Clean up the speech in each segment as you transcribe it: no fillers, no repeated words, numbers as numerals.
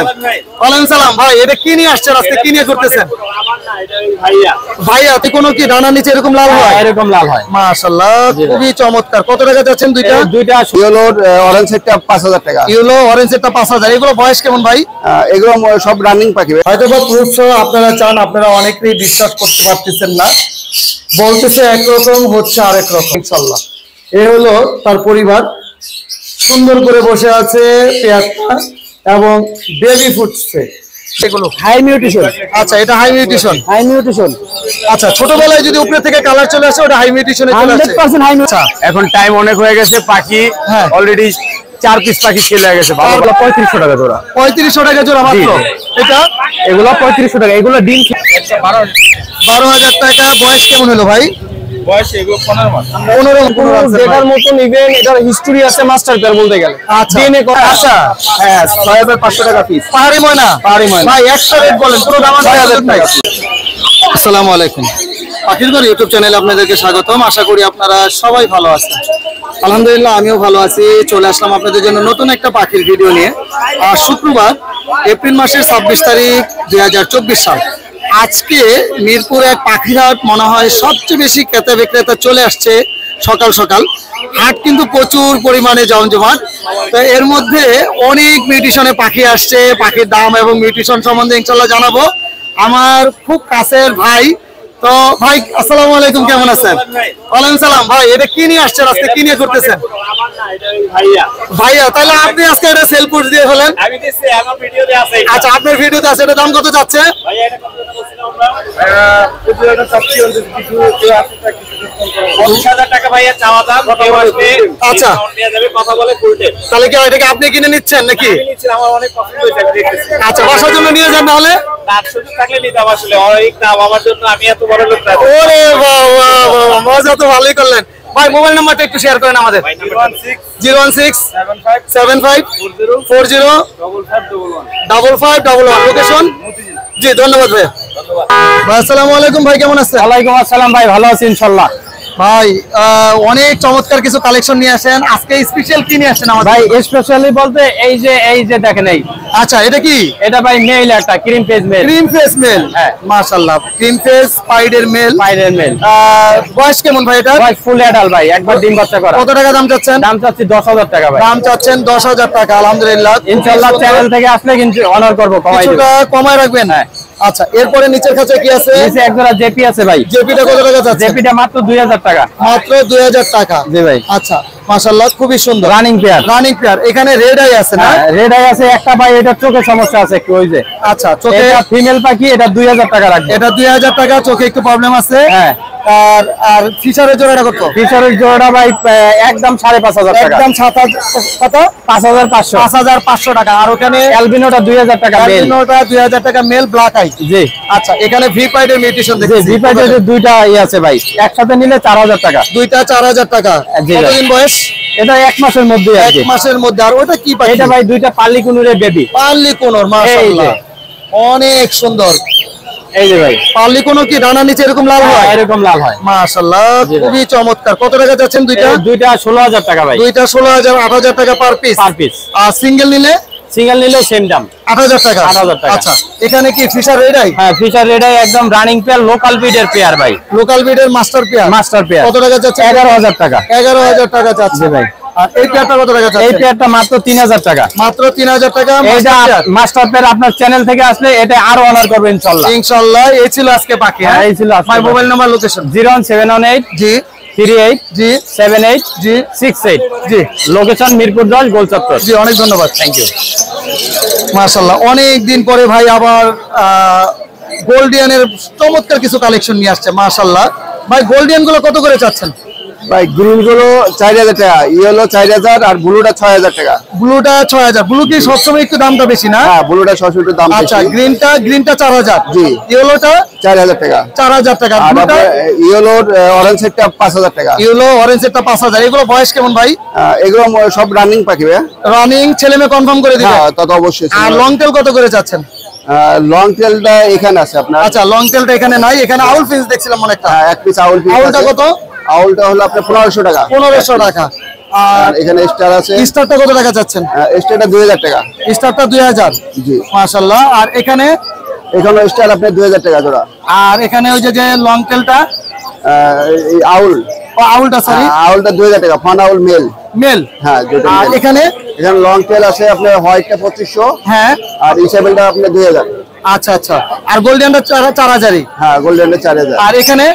আছেন? ওয়ালাইকুম সালাম। ভাই এটা কি নিয়ে আসছেন আজকে, কি নিয়ে করতেছেন? ভাইয়া তুই কোনো কি ডানার নিচে এরকম লাল হয়? এরকম লাল হয় মাশাআল্লাহ, খুবই চমৎকার। কত টাকা যাচ্ছেন দুইটা? দুইটা ইয়েলো অরেঞ্জ সেটটা 5000 টাকা। ইয়েলো অরেঞ্জ সেটটা 5000। এগুলো বয়স কেমন ভাই? এগুলো সব রানিং পাখি। হয়তো বা প্রুফ আপনারা চান, আপনারা অনেকেই বিশ্বাস করতে পারতেছেন না, বলতেছে একরকম হচ্ছে আরেক রকম। ইনশাআল্লাহ এ হলো তার পরিবার, সুন্দর করে বসে আছে পেয়ারটা এবং বেবি ফুটছে। এগুলো হাই মিউটেশন। আচ্ছা, এটা হাই মিউটেশন। High mutation. আচ্ছা, ছোটবেলায় যদি উপরে থেকে কালার চলে আসে ওটা হাই মিউটেশনে চলে আসে। 100% হাই মিউটেশন। আচ্ছা, এখন টাইম অনেক হয়ে গেছে, পাখি অলরেডি 4 পিস পাখি সেল হয়ে গেছে। ভালোগুলো 3500 টাকা জোড়া। 3500 টাকা জোড়া মাত্র। এটা এগুলো 3500 টাকা। এগুলো ডিম 12000 টাকা। বয়স কেমন হলো ভাই? বয়স এগুলো 15 মাস। 15 দেখার মতন ইভেন এটার হিস্টরি আছে মাস্টার পেয়ার বলতে গেলে। আচ্ছা, ডিএনএ করা। আচ্ছা, হ্যাঁ 6500 টাকা পিস। পাহাড়ি ময়না। পাহাড়ি ময়না ভাই একটা রেট বলেন, পুরো দাম 6000 টাকা। আসসালামু আলাইকুম, পাখির ঘর ইউটিউব চ্যানেলে আপনাদেরকে স্বাগতম। আশা করি আপনারা সবাই ভালো আছেন। আলহামদুলিল্লাহ আমিও ভালো আছি। চলে আসলাম আপনাদের জন্য নতুন একটা পাখির ভিডিও নিয়ে। শুক্রবার এপ্রিল মাসের 26 তারিখ 2024 সাল। আজকে মিরপুর এক পাখির হাট মনে হয় সবচেয়ে বেশি ক্রেতা বিক্রেতা চলে আসছে। সকাল সকাল হাট কিন্তু প্রচুর পরিমাণে জমজমাট। তো এর মধ্যে অনেক মিউটেশনে পাখি আসছে। পাখির দাম এবং মিউটেশন সম্বন্ধে ইনশাল্লাহ জানাবো। আমার খুব কাছের ভাই, তো ভাই আসসালামু আলাইকুম, কেমন আছেন? ওয়ালাইকুম সালাম। ভাই এটা কি নিয়ে আসছেন আজকে, কি নিয়ে করতেছেন? ভাইয়া তাহলে আপনি আজকে এটা সেল পুশ দিয়ে ফেলেন। আচ্ছা, আপনার ভিডিওতে আছে। এটা দাম কত যাচ্ছে? আচ্ছা, তাহলে কি এটাকে আপনি কিনে নিচ্ছেন নাকি? আচ্ছা, বাসার জন্য নিয়ে যান তাহলে। ওরে বাবা, মজা তো ভালোই করলেন ভাই। মোবাইল নাম্বারটা একটু শেয়ার করেন আমাদের। 01675405511। লোকেশন? জি ধন্যবাদ ভাই। আসসালামু আলাইকুম ভাই, কেমন আছেন? ওয়ালাইকুম আসসালাম ভাই, ভালো আছি ইনশাআল্লাহ। ভাই অনেক চমৎকার কিছু কালেকশন নিয়ে আসেন। আজকে স্পেশাল কি নিয়ে আসেন আমাদের? ভাই স্পেশালি বলতে এই যে দেখেন এই। আচ্ছা, এটা কি? এটা ভাই মেল, একটা cream face male. Cream face male. হ্যাঁ মাশাআল্লাহ, ক্রিম ফেস পাইডের মেল। পাইডের মেল। বয়স কেমন ভাই এটা? ভাই ফুল অ্যাডাল্ট ভাই, একবার ডিম বাচ্চা করা। কত টাকা দাম চাচ্ছেন? দাম চাচ্ছি 10000 টাকা ভাই। দাম চাচ্ছেন 10000 টাকা। আলহামদুলিল্লাহ ইনশাআল্লাহ চ্যানেল থেকে আসলে কিন্তু অনার করব, কমাই দেব। কিছুটা কমায় রাখবেন। হ্যাঁ আচ্ছা, এরপরে নিচের কাছে কি আছে? নিচে একজোড়া জেপি আছে ভাই। জেপিটা কত টাকা যাচ্ছে? জেপিটা মাত্র 2000 টাকা। মাত্র 2000 টাকা। জি ভাই। আচ্ছা মাশাআল্লাহ, খুবই সুন্দর। Running pair. Running pair. এখানে রেড আই আছে না? রেড আই আছে একটা ভাই, এটা চোখে সমস্যা আছে একটু, ওই যে। আচ্ছা, চোখে ফিমেল পাখি, এটা 2000 টাকা রাখবে। এটা 2000 টাকা, চোখে একটু প্রবলেম আছে। হ্যাঁ। আর ফিশারের জোড়াটা কত? ফিশারের জোড়াটা ভাই একদম 5500 টাকা। একদম 7000 কত? 5500। 5500 টাকা। আর ওখানে অ্যালবিনোটা 2000 টাকা মেল। অ্যালবিনোটা 2000 টাকা মেল, ব্ল্যাক আই। জি। আচ্ছা, এখানে ভি পাইডের মিউটেশন দেখছি। ভি পাইডের দুইটা আছে ভাই, একসাথে নিলে 4000 টাকা। দুইটা 4000 টাকা। কতদিন বয়স? এটা 1 মাসের মধ্যে। 1 মাসের মধ্যে। আর ওটা কি পাখি? এটা ভাই দুইটা পার্লি কুনুরের বেবি। পার্লি কুনুর, মাশাআল্লাহ অনেক সুন্দর। এই যে ভাই পার্লি কুনুর কি ডানার নিচে এরকম লাল হয়? এরকম লাল হয়। মাশাআল্লাহ খুবই চমৎকার। কত টাকা যাচ্ছেন দুইটা? দুইটা 16000 টাকা ভাই। দুইটা 16000, 8000 টাকা পার পিস। Per piece. আর সিঙ্গেল নিলে? সিঙ্গেল নিলে সেম দাম, 8000 টাকা। 8000 টাকা। আচ্ছা, এখানে কি ফিশার রেড আই? হ্যাঁ ফিশার রেড আই, একদম রানিং পেয়ার, লোকাল ব্রিডের পেয়ার ভাই। লোকাল ব্রিডের মাস্টার পেয়ার। Master pair. কত টাকা যাচ্ছে? 11000 টাকা। 11000 টাকা যাচ্ছে ভাই। আর এই পেয়ারটা কত টাকা যাচ্ছে? এই পেয়ারটা মাত্র 3000 টাকা। মাত্র 3000 টাকা। এটা মাস্টার পেয়ার আপনার চ্যানেল থেকে আসলে এটা আরো অনার করবে ইনশাআল্লাহ। ইনশাআল্লাহ। এই ছিল আজকে পাখি। হ্যাঁ এই ছিল আমার মোবাইল নাম্বার, লোকেশন 01718 জি 38 জি 78 জি 68 জি। লোকেশন মিরপুর 10 গোল চত্বর। জি, অনেক ধন্যবাদ। Thank you. মাশাআল্লাহ, অনেক দিন পরে ভাই আবার গোল্ডিয়ানের চমৎকার কিছু কালেকশন নিয়ে আসছে। মাশাআল্লাহ ভাই, গোল্ডিয়ান গুলো কত করে চাচ্ছেন? ভাই গ্রিন গুলো 4000 টাকা, ইয়েলো 4000 আর ব্লুটা 6000 টাকা। ব্লুটা 6000। ব্লু কি সবসময় একটু দামটা বেশি না? হ্যাঁ ব্লুটা সবসময় একটু দাম বেশি। আচ্ছা, গ্রিনটা 4000। জি। ইয়েলোটা 4000 টাকা। 4000 টাকা। ব্লুটা ইয়েলোর অরেঞ্জ সেটটা 5000 টাকা। ইয়েলো অরেঞ্জ সেটটা 5000। এগুলো বয়স কেমন ভাই? এগুলো সব রানিং পাখি ভাই। রানিং ছেলে মেয়ে কনফার্ম করে দিবেন? হ্যাঁ তা তো অবশ্যই। আর লং টেল কত করে চাচ্ছেন? লং টেলটা এখানে আছে আপনার। আচ্ছা, লং টেলটা এখানে নাই। এখানে আউল পিস দেখছিলাম অনেকটা। এক পিস আউল পিস। আউলটা কত? আউলটা হলো আপনার 1500 টাকা। 1500 টাকা। আর এখানে স্টার আছে। স্টারটা কত টাকা চাচ্ছেন? স্টারটা 2000 টাকা। স্টারটা 2000। জি মাশাআল্লাহ। আর এখানে স্টার আপনার 2000 টাকা জোড়া। আর এখানে ওই যে লং টেলটা এই আউল, আউলটা সরি আউলটা 2000 টাকা, ফান আউল মেল। মেল। হ্যাঁ যেটা। আর এখানে লং টেল আছে আপনার, হোয়াইটটা 2500। হ্যাঁ। আর ইসাবেলটা আপনার 2000। আচ্ছা আচ্ছা। আর গোল্ডেনটা 4000। হ্যাঁ গোল্ডেনটা 4000। আর এখানে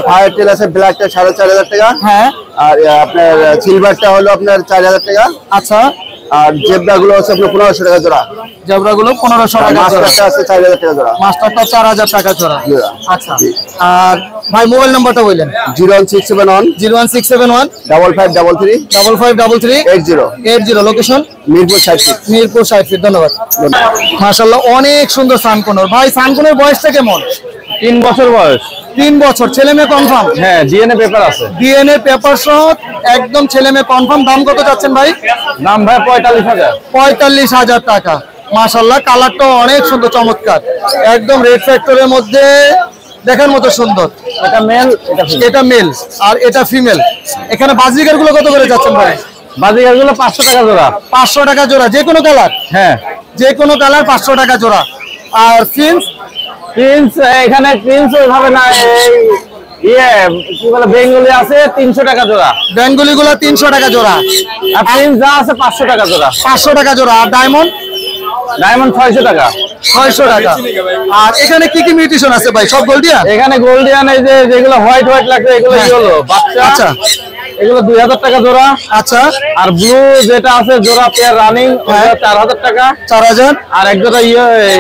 ফায়ার টেল আছে, ব্ল্যাকটা 4500 টাকা। হ্যাঁ। আর আপনার সিলভারটা হলো আপনার 4000 টাকা। আচ্ছা। আর জেব্রা গুলো আছে আপনার 1500 টাকা জোড়া। জেব্রা গুলো 1500 টাকা জোড়া। মাস্টারটা আছে 4000 টাকা জোড়া। মাস্টারটা 4000 টাকা জোড়া। আচ্ছা। আর ভাই মোবাইল নাম্বারটা বললেন? 01671 01671 5533 5533 80। লোকেশন মিরপুর 60। মিরপুর 60। ধন্যবাদ। মাশাআল্লাহ অনেক সুন্দর সানকোনর। ভাই সানকোনর বয়সটা কেমন? 3 বছর বয়স। 3 বছর। ছেলে মেয়ে কনফার্ম? হ্যাঁ ডিএনএ পেপার আছে। ডিএনএ পেপার সহ একদম ছেলে মেয়ে কনফার্ম। দাম কত যাচ্ছেন ভাই? দাম ভাই 45000। 45000 টাকা। মাশাআল্লাহ কালারটা অনেক সুন্দর, চমৎকার, একদম রেড ফ্যাক্টরের মধ্যে দেখার মতো সুন্দর। এটা মেল, এটা মেল আর এটা ফিমেল। এখানে বাজিগার গুলো কত করে যাচ্ছেন ভাই? বাজিগার গুলো 500 টাকা জোড়া। 500 টাকা জোড়া, যে কোনো কালার? হ্যাঁ যে কোনো কালার 500 টাকা জোড়া। আর ফিন্স? প্রিন্স এখানে প্রিন্স হবে না, এই কি বলে বেঙ্গলি আছে 300 টাকা জোড়া। বেঙ্গলি গুলো 300 টাকা জোড়া। আর প্রিন্স যা আছে 500 টাকা জোড়া। 500 টাকা জোড়া। আর ডায়মন্ড? ডায়মন্ড 600 টাকা। 600 টাকা। আর এখানে কি কি মিউটেশন আছে ভাই? সব গোল্ডিয়ান? এখানে গোল্ডিয়ান, এই যে যেগুলো হোয়াইট হোয়াইট লাগছে এগুলো কি হলো বাচ্চা। আচ্ছা। এগুলো 2000 টাকা জোড়া। আচ্ছা। আর ব্লু যেটা আছে জোড়া পেয়ার রানিং, 4000 টাকা। 4000। আর এক জোড়া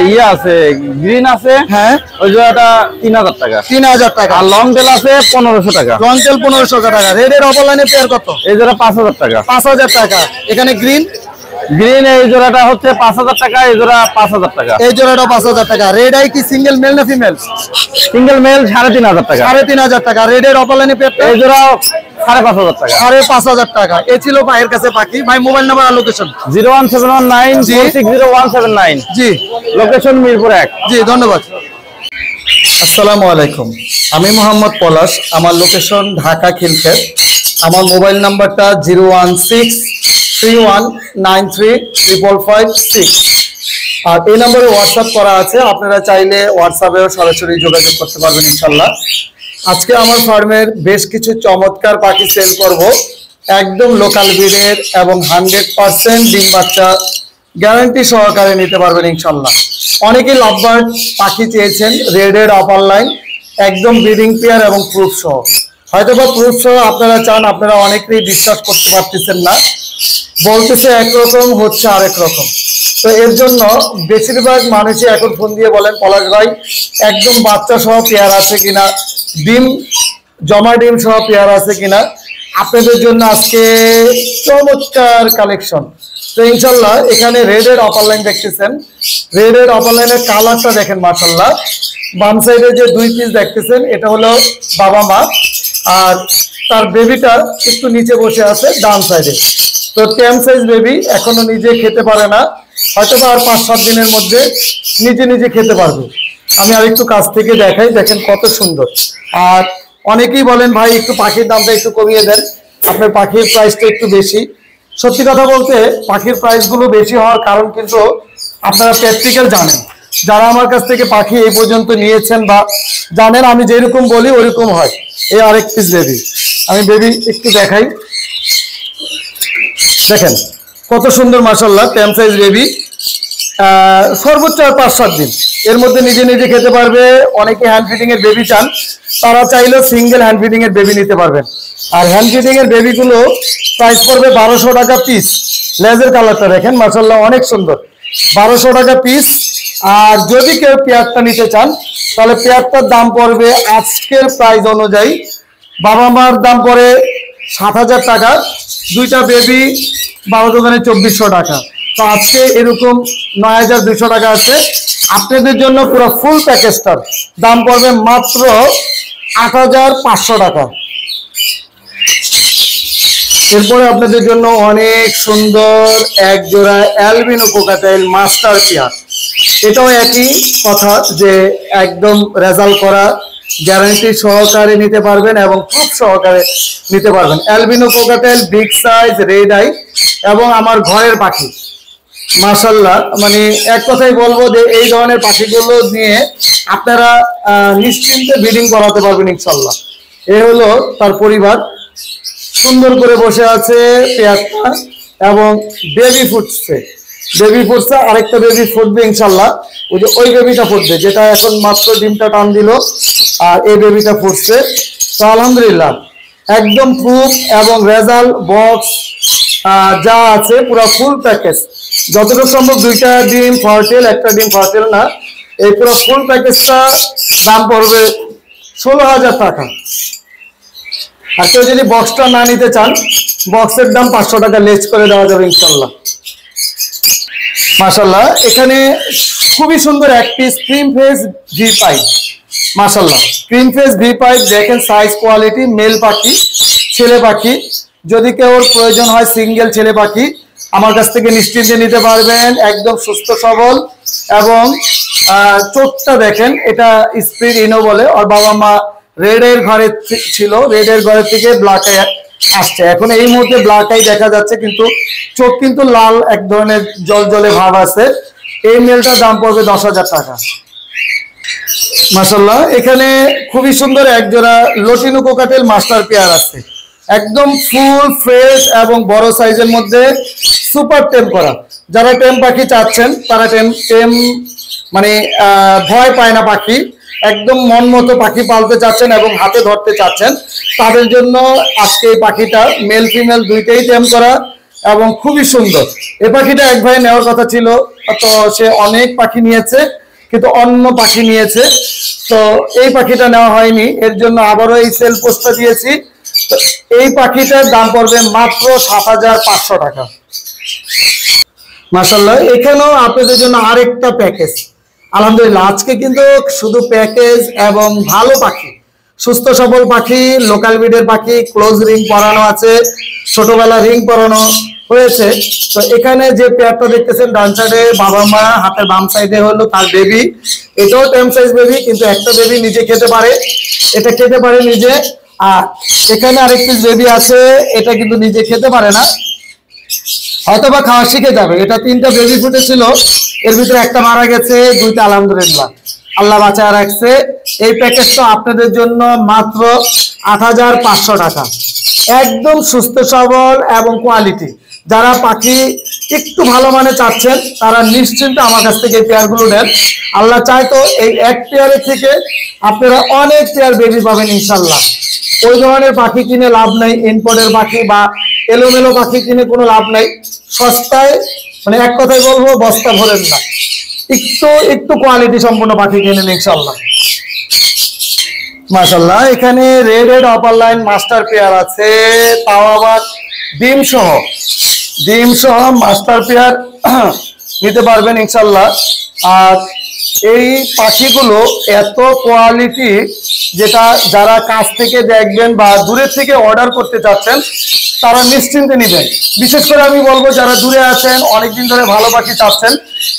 ইয়ে আছে গ্রিন আছে, হ্যাঁ ওই জোড়াটা 3000 টাকা। 3000 টাকা। আর লং টেল আছে 1500 টাকা। লং টেল 1500 টাকা। রেডের অফলাইনে পেয়ার কত? এই জোড়া 5000 টাকা। 5000 টাকা। এখানে গ্রিন? গ্রিন এই জোড়াটা হচ্ছে 5000 টাকা, এই জোড়া 5000 টাকা। এই জোড়াটা 5000 টাকা। রেড আই কি সিঙ্গেল মেল না ফিমেল? সিঙ্গেল মেল 3500 টাকা। 3500 টাকা। রেডের অফলাইনে পেয়ার এই জোড়া 5500 টাকা। 5500 টাকা। এ ছিল ভাইয়ের কাছে পাখি। ভাই মোবাইল নাম্বার আর লোকেশন? 01719460179। জি। লোকেশন মিরপুর 1। জি ধন্যবাদ। আসসালামু আলাইকুম, আমি মোহাম্মদ পলাশ। আমার লোকেশন ঢাকা খিলক্ষেত। আমার মোবাইল নাম্বারটা 01631935556। আর এই নম্বরে হোয়াটসঅ্যাপ করা আছে, আপনারা চাইলে হোয়াটসঅ্যাপেও সরাসরি যোগাযোগ করতে পারবেন ইনশাল্লাহ। আজকে আমার ফার্মের বেশ কিছু চমৎকার পাখি সেল করব, একদম লোকাল ব্রিডের এবং 100% ডিম বাচ্চা গ্যারান্টি সহকারে নিতে পারবেন ইনশাল্লাহ। অনেকেই লাভবার্ড পাখি চেয়েছেন, রেডের আপার লাইন, একদম ব্রিডিং পেয়ার এবং প্রুফ সহ। হয়তোবা প্রুফ সহ আপনারা চান, আপনারা অনেকেই বিশ্বাস করতে পারতেছেন না, বলতেছে একরকম হচ্ছে আরেক রকম। তো এর জন্য বেশিরভাগ মানুষই এখন ফোন দিয়ে বলেন, পলাশ ভাই একদম বাচ্চা সহ পেয়ার আছে কিনা, ডিম জমা ডিম সহ পেয়ার আছে কিনা। আপনাদের জন্য আজকে চমৎকার কালেকশন। তো ইনশাল্লাহ এখানে রেডের আপার লাইন দেখতেছেন, রেডের আপার লাইনের কালারটা দেখেন মাশাআল্লাহ। বাম সাইডে যে 2 পিস দেখতেছেন এটা হলো বাবা মা, আর তার বেবিটা একটু নিচে বসে আছে ডান সাইডে। তো 10 সাইজ বেবি, এখনো নিজে খেতে পারে না, হয়তো আর 5-7 দিনের মধ্যে নিজে নিজে খেতে পারবে। আমি আরেকটু কাছ থেকে দেখাই, দেখেন কত সুন্দর। আর অনেকেই বলেন ভাই একটু পাখির দামটা একটু কমিয়ে দেন, আপনার পাখির প্রাইসটা একটু বেশি। সত্যি কথা বলতে পাখির প্রাইসগুলো বেশি হওয়ার কারণ কিন্তু আপনারা প্র্যাকটিক্যাল জানেন, যারা আমার কাছ থেকে পাখি এই পর্যন্ত নিয়েছেন বা জানেন, আমি যেরকম বলি ওরকম হয়। এই আরেক পিস বেবি, আমি বেবি একটু দেখাই, দেখেন কত সুন্দর মাশাআল্লাহ। 10 সাইজ বেবি, সর্বোচ্চ 5-7 দিন এর মধ্যে নিজে নিজে খেতে পারবে। অনেকে হ্যান্ড ফিডিং এর বেবি চান, তারা চাইলেও সিঙ্গেল হ্যান্ড ফিডিং এর বেবি নিতে পারবেন। আর হ্যান্ড ফিডিং এর বেবিগুলো প্রাইস পড়বে 1200 টাকা পিস। লেজের কালারটা দেখেন মাশাআল্লাহ অনেক সুন্দর, 1200 টাকা পিস। আর যদি কেউ পেয়ারটা নিতে চান তাহলে পেয়ারটার দাম পড়বে আজকের প্রাইস অনুযায়ী, বাবা মার দাম পড়ে 7000 টাকা, দুইটা বেবি 12 দোকানে 2400 টাকা। তো আজকে এরকম 9200 টাকা আছে। আপনাদের জন্য পুরো ফুল প্যাকেজটার দাম পড়বে মাত্র 8500 টাকা। এরপরে আপনাদের জন্য অনেক সুন্দর এক জোড়া অ্যালবিনো কোকাটেল মাস্টার পেয়ার। এটাও একই কথা যে একদম রেজাল্ট করা গ্যারান্টি সহকারে নিতে পারবেন এবং প্রুফ সহকারে নিতে পারবেন। Albino cockatiel, big size, red eye এবং আমার ঘরের পাখি। মাশাআল্লাহ, মানে এক কথাই বলবো যে এই ধরনের পাখিগুলো নিয়ে আপনারা নিশ্চিন্তে ব্রিডিং করাতে পারবেন ইনশাআল্লাহ। এ হলো তার পরিবার, সুন্দর করে বসে আছে পেয়ারটা এবং বেবি ফুটছে। আরেকটা বেবি ফুটবে ইনশাআল্লাহ। ওই বেবিটা ফুটবে যেটা এখন মাত্র ডিমটা টান দিল, আর এই বেবিটা ফুটছে। তো আলহামদুলিল্লাহ একদম প্রুফ এবং রেজাল্ট বক্স যা আছে পুরো ফুল প্যাকেজ। যতটুকু সম্ভব 2টা ডিম ফার্টেল, একটা ডিম ফার্টেল না। এই পুরো ফুল প্যাকেজটা দাম পড়বে 16,000 টাকা। আর কেউ যদি বক্সটা না নিতে চান, বক্সের দাম 500 টাকা লেস করে দেওয়া যাবে ইনশাআল্লাহ। মাশাআল্লাহ, এখানে খুবই সুন্দর এক piece cream face V pipe. মাশাআল্লাহ, ক্রিম ফেস ভি পাইপ দেখেন, সাইজ কোয়ালিটি, মেল পাখি, ছেলে পাখি। যদি কেউ প্রয়োজন হয় সিঙ্গেল ছেলে পাখি, আমার কাছ থেকে নিশ্চিন্তে নিতে পারবেন। একদম সুস্থ সবল এবং চোখটা দেখেন, এটা স্পিড ইনো বলে। ওর বাবা মা রেড এর ঘরে ছিল, রেড এর ঘরে থেকে ব্ল্যাক আই আসছে। এখন এই মুহূর্তে ব্ল্যাক আই দেখা যাচ্ছে, কিন্তু চোখ কিন্তু লাল, এক ধরনের জলজলে ভাব আছে। এই মেলটার দাম পড়বে 10,000 টাকা। মাশাআল্লাহ, এখানে খুবই সুন্দর এক জোড়া লটিনো কোকাটেল মাস্টার পেয়ার আছে, একদম ফুল ফ্রেশ এবং বড় সাইজের মধ্যে সুপার টেম করা। যারা টেম পাখি চাচ্ছেন, তারা টেম মানে ভয় পায় না পাখি, একদম মন মতো পাখি পালতে চাচ্ছেন এবং হাতে ধরতে চাচ্ছেন, তাদের জন্য আজকে এই পাখিটা মেল ফিমেল দুইটাই টেম করা এবং খুবই সুন্দর। এই পাখিটা এক ভাই নেওয়ার কথা ছিল, তো সে অনেক পাখি নিয়েছে, কিন্তু অন্য পাখি নিয়েছে, তো এই পাখিটা নেওয়া হয়নি। এর জন্য আবারও এই সেল পোস্টটা দিয়েছি। তো এই পাখিটার দাম পড়বে মাত্র 7,500 টাকা। মাশাআল্লাহ, এখানেও আপনাদের জন্য আরেকটা প্যাকেজ। আলহামদুলিল্লাহ, আজকে কিন্তু শুধু প্যাকেজ এবং ভালো পাখি, সুস্থ সবল পাখি, লোকাল ব্রিডের পাখি, ক্লোজ রিং পরানো আছে, ছোটবেলা রিং পরানো হয়েছে। তো এখানে যে পেয়ারটা দেখতেছেন ডান সাইডে বাবা মা, হাতের বাম সাইডে হলো তার বেবি। এটাও টেম সাইজ বেবি, কিন্তু একটা বেবি নিজে খেতে পারে, এটা খেতে পারে নিজে। আর এখানে আরেকটি বেবি আছে, এটা কিন্তু নিজে খেতে পারে না, হয়তো বা খাওয়া শিখে যাবে। এটা 3টা বেবি ফুটেছিল, এর ভিতরে একটা মারা গেছে, 2টা আলহামদুলিল্লাহ আল্লাহ বাঁচায় রাখছে। এই প্যাকেজটা আপনাদের জন্য মাত্র 8,500 টাকা। একদম সুস্থ সবল এবং কোয়ালিটি। যারা পাখি একটু ভালো মানে চাচ্ছেন, তারা নিশ্চিন্তে আমার কাছ থেকে এই পেয়ারগুলো নেন। আল্লাহ চায় তো এই এক পেয়ারের থেকে আপনারা অনেক পেয়ার বেবি পাবেন ইনশাল্লাহ। ওই ধরনের পাখি কিনে লাভ নাই, ইনপোর্টের পাখি বা এলোমেলো পাখি কিনে কোনো লাভ নাই। সস্তায়, মানে এক কথাই বলবো, বস্তা ভরেন না, একটু কোয়ালিটি সম্পন্ন পাখি কিনেন ইনশাল্লাহ। মাশাআল্লাহ, এখানে red upper line master pair আছে, তাও আবার ডিম সহ মাস্টার পেয়ার নিতে পারবেন ইনশাল্লাহ। আর এই পাখিগুলো এত কোয়ালিটি, যেটা যারা কাছ থেকে দেখবেন বা দূরের থেকে অর্ডার করতে চাচ্ছেন, তারা নিশ্চিন্তে নেবেন। বিশেষ করে আমি বলবো, যারা দূরে আছেন, অনেকদিন ধরে ভালো পাখি চাচ্ছেন,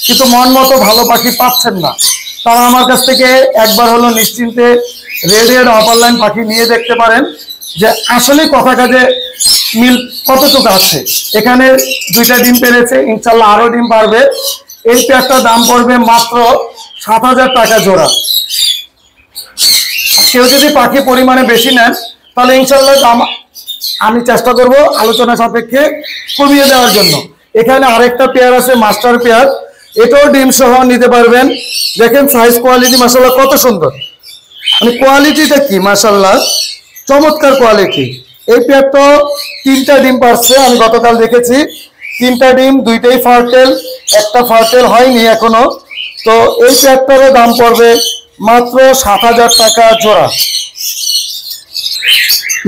কিন্তু মন মতো ভালো পাখি পাচ্ছেন না, তারা আমার কাছ থেকে একবার হলো নিশ্চিন্তে রেড অপার লাইন পাখি নিয়ে দেখতে পারেন, যে আসলে কথা কাজে মিল কতটুকু আছে। এখানে 2টা ডিম পেরেছে, ইনশাল্লাহ আরো ডিম পারবে। এই পেয়ারটার দাম পড়বে মাত্র 7,000 টাকা জোড়া। কেউ যদি পাখি পরিমাণে বেশি নেন, তাহলে ইনশাল্লাহ আমি চেষ্টা করব আলোচনা সাপেক্ষে কমিয়ে দেওয়ার জন্য। এখানে আরেকটা পেয়ার আছে মাস্টার পেয়ার, এটাও ডিম সহ নিতে পারবেন। দেখেন সাইজ কোয়ালিটি মাশাআল্লাহ কত সুন্দর, মানে কোয়ালিটিটা কি মাশাআল্লাহ, চমৎকার কোয়ালিটি। এই পেয়ারটা 3টা ডিম পারছে, আমি গতকাল দেখেছি 3টা ডিম, 2টাই ফার্টেল, একটা ফার্টেল হয়নি এখনো। তো এই পেয়ারটারও দাম পড়বে মাত্র 7,000 টাকা জোড়া।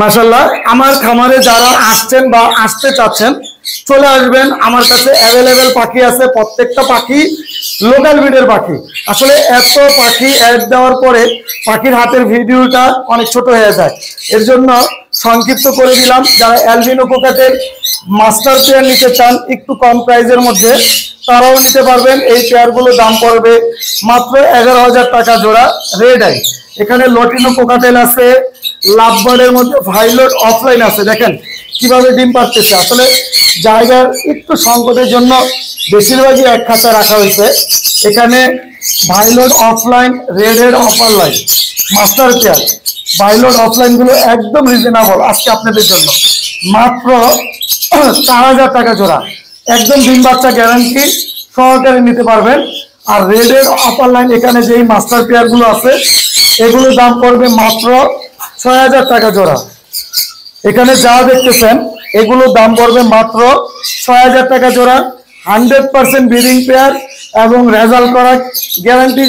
মাশাআল্লাহ, আমার খামারে যারা আসছেন বা আসতে চাচ্ছেন, চলে আসবেন। আমার কাছে অ্যাভেলেবেল পাখি আছে, প্রত্যেকটা পাখি লোকাল ব্রিডের পাখি। আসলে এত পাখি অ্যাড দেওয়ার পরে পাখির হাতের ভিডিওটা অনেক ছোট হয়ে যায়, এর জন্য সংক্ষিপ্ত করে দিলাম। যারা অ্যালবিনো কোকাটেল মাস্টার পেয়ার নিতে চান একটু কম প্রাইজের মধ্যে, তারাও নিতে পারবেন। এই পেয়ারগুলোর দাম পড়বে মাত্র 11,000 টাকা জোড়া। রেড আই এখানে লটিনো কোকাটেল আছে, লাভবার্ডের মধ্যে ভাইলট অফলাইন আছে। দেখেন কিভাবে ডিম পারতেছে। আসলে জায়গার একটু সংকটের জন্য বেশিরভাগই এক খাঁচা রাখা হয়েছে। এখানে ভাইলট অফলাইন, রেডের opaline, master pair violet opaline গুলো একদম রিজনেবল আজকে আপনাদের জন্য মাত্র 4000 টাকা জোড়া। একদম ডিম বাচ্চা গ্যারান্টি সহকারে নিতে পারবেন। আর রেডের অফার লাইন এখানে যেই মাস্টার পেয়ার গুলো আছে এগুলোর দাম পড়বে মাত্র 6000 টাকা জোড়া। এখানে যা দেখতেছেন এগুলোর দাম পড়বে মাত্র 6000 টাকা জোড়া। 100% ব্রিডিং পেয়ার এবং রেজাল্ট করা গ্যারান্টি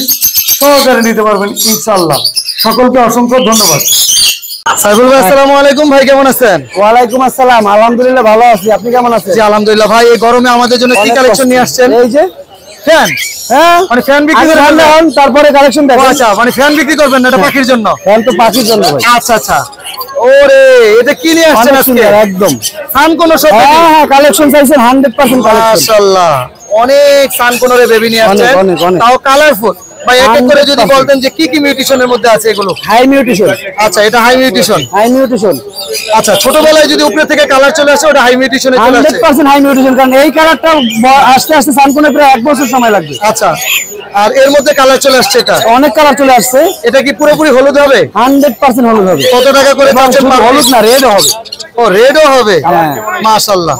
সহকারে নিতে পারবেন ইনশাআল্লাহ। সকলকে অসংখ্য ধন্যবাদ। সাইফুল ভাই আসসালামু আলাইকুম। ভাই কেমন আছেন? ওয়ালাইকুম আসসালাম, আলহামদুলিল্লাহ ভালো আছি। আপনি কেমন আছেন? জি আলহামদুলিল্লাহ। ভাই এই গরমে আমাদের জন্য কি কালেকশন নিয়ে আসছেন? এই যে ফ্যান। হ্যাঁ, মানে ফ্যান বিক্রি করবেন, তারপরে কালেকশন দেখেন। আচ্ছা মানে ফ্যান বিক্রি করবেন না, এটা পাখির জন্য? ফ্যান তো পাখির জন্য ভাই। আচ্ছা আচ্ছা। ওরে এটা কি নিয়ে আসছেন অনেক আজকে? সুন্দর একদম। সান কোন সব? হ্যাঁ, কালেকশন চাইছেন 100% কালেকশন। মাশাআল্লাহ অনেক সান কোনরে বেবি নিয়ে আসছেন, অনেক, অনেক। তাও কালারফুল। ভাই এক এক করে যদি 100% বলতেন যে কি কি মিউটেশনের মধ্যে আছে এগুলো? High mutation. আচ্ছা এটা হাই মিউটেশন। High mutation. আচ্ছা ছোটবেলায় যদি উপরে থেকে কালার চলে আসে ওটা হাই মিউটেশনে চলে আসে? 100% হাই মিউটেশন, কারণ এই কালারটা আস্তে আস্তে সানকোনে প্রায় 1 বছর সময় লাগবে। আচ্ছা আর এর মধ্যে কালার চলে আসছে, এটা অনেক কালার চলে আসছে। এটা কি পুরোপুরি হলুদ হবে? 100% হলুদ হবে। কত টাকা করে চাচ্ছেন? শুধু হলুদ না, রেড হবে। ও রেডও হবে? হ্যাঁ। মাশাআল্লাহ।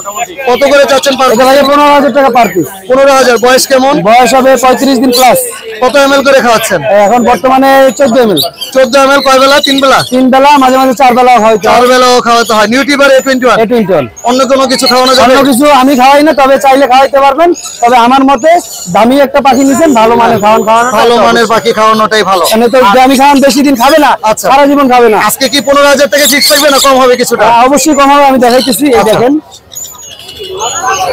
কত করে চাচ্ছেন পার? এটা ভাই 15000 টাকা পার পিস। 15000। বয়স কেমন? বয়স হবে 35 দিন প্লাস। কত এমএল করে খাওয়াচ্ছেন? এখন বর্তমানে 14 ml। 14 এমএল। কয় বেলা? 3 বেলা? 3 বেলা, মাঝে মাঝে 4 বেলা হয়। 4 বেলাও খাওয়াতে হয়। নিউট্রিবার A21? A21। অন্য কোনো কিছু খাওয়ানো যাবে? অন্য কিছু আমি খাওয়াই না, তবে চাইলে খাওয়াইতে পারবেন। তবে আমার মতে দামি একটা পাখি নিছেন, ভালো মানের খাওয়ানো। ভালো মানের পাখি খাওয়ানোটাই ভালো। মানে তো দামি খাওয়ান বেশি দিন খাবে না, আচ্ছা। সারা জীবন খাবে না। আজকে কি 15000 টাকা ফিক্স থাকবে না কম হবে কিছুটা? অবশ্যই কম হবে, আমি দেখাইতেছি। এই দেখেন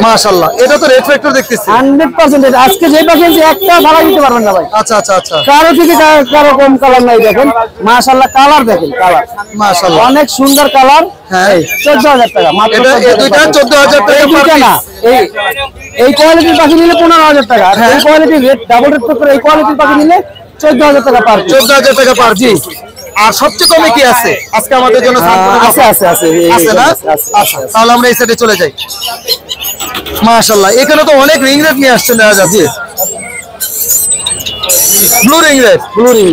মাশাআল্লাহ। এটা তো রেড ফ্যাক্টর দেখতেছি। 100%। আজকে যে পাখি আছে একটা ভাড়া দিতে পারবেন না ভাই। আচ্ছা আচ্ছা আচ্ছা। কারো থেকে কারো কম কালার নাই। দেখেন মাশাআল্লাহ, কালার দেখেন, কালার মাশাআল্লাহ অনেক সুন্দর কালার। হ্যাঁ। 14000 টাকা মাত্র। এটা এই দুইটা 14000 টাকা এই দুইটা না, এই কোয়ালিটির পাখি নিলে 15000 টাকা। আর এই কোয়ালিটির রেট ডাবল রেট করে এই কোয়ালিটির পাখি নিলে 14000 টাকা পার পিস। 14000 টাকা পার পিস। আর সবচেয়ে কমে কি আছে আজকে আমাদের জন্য? আছে আছে আছে আছে না? আচ্ছা তাহলে আমরা এই সাইডে চলে যাই। মাশাআল্লাহ এখানে তো অনেক রিং রেট নিয়ে আসছেন দেখা যাচ্ছে। Blue ring rate. Blue ring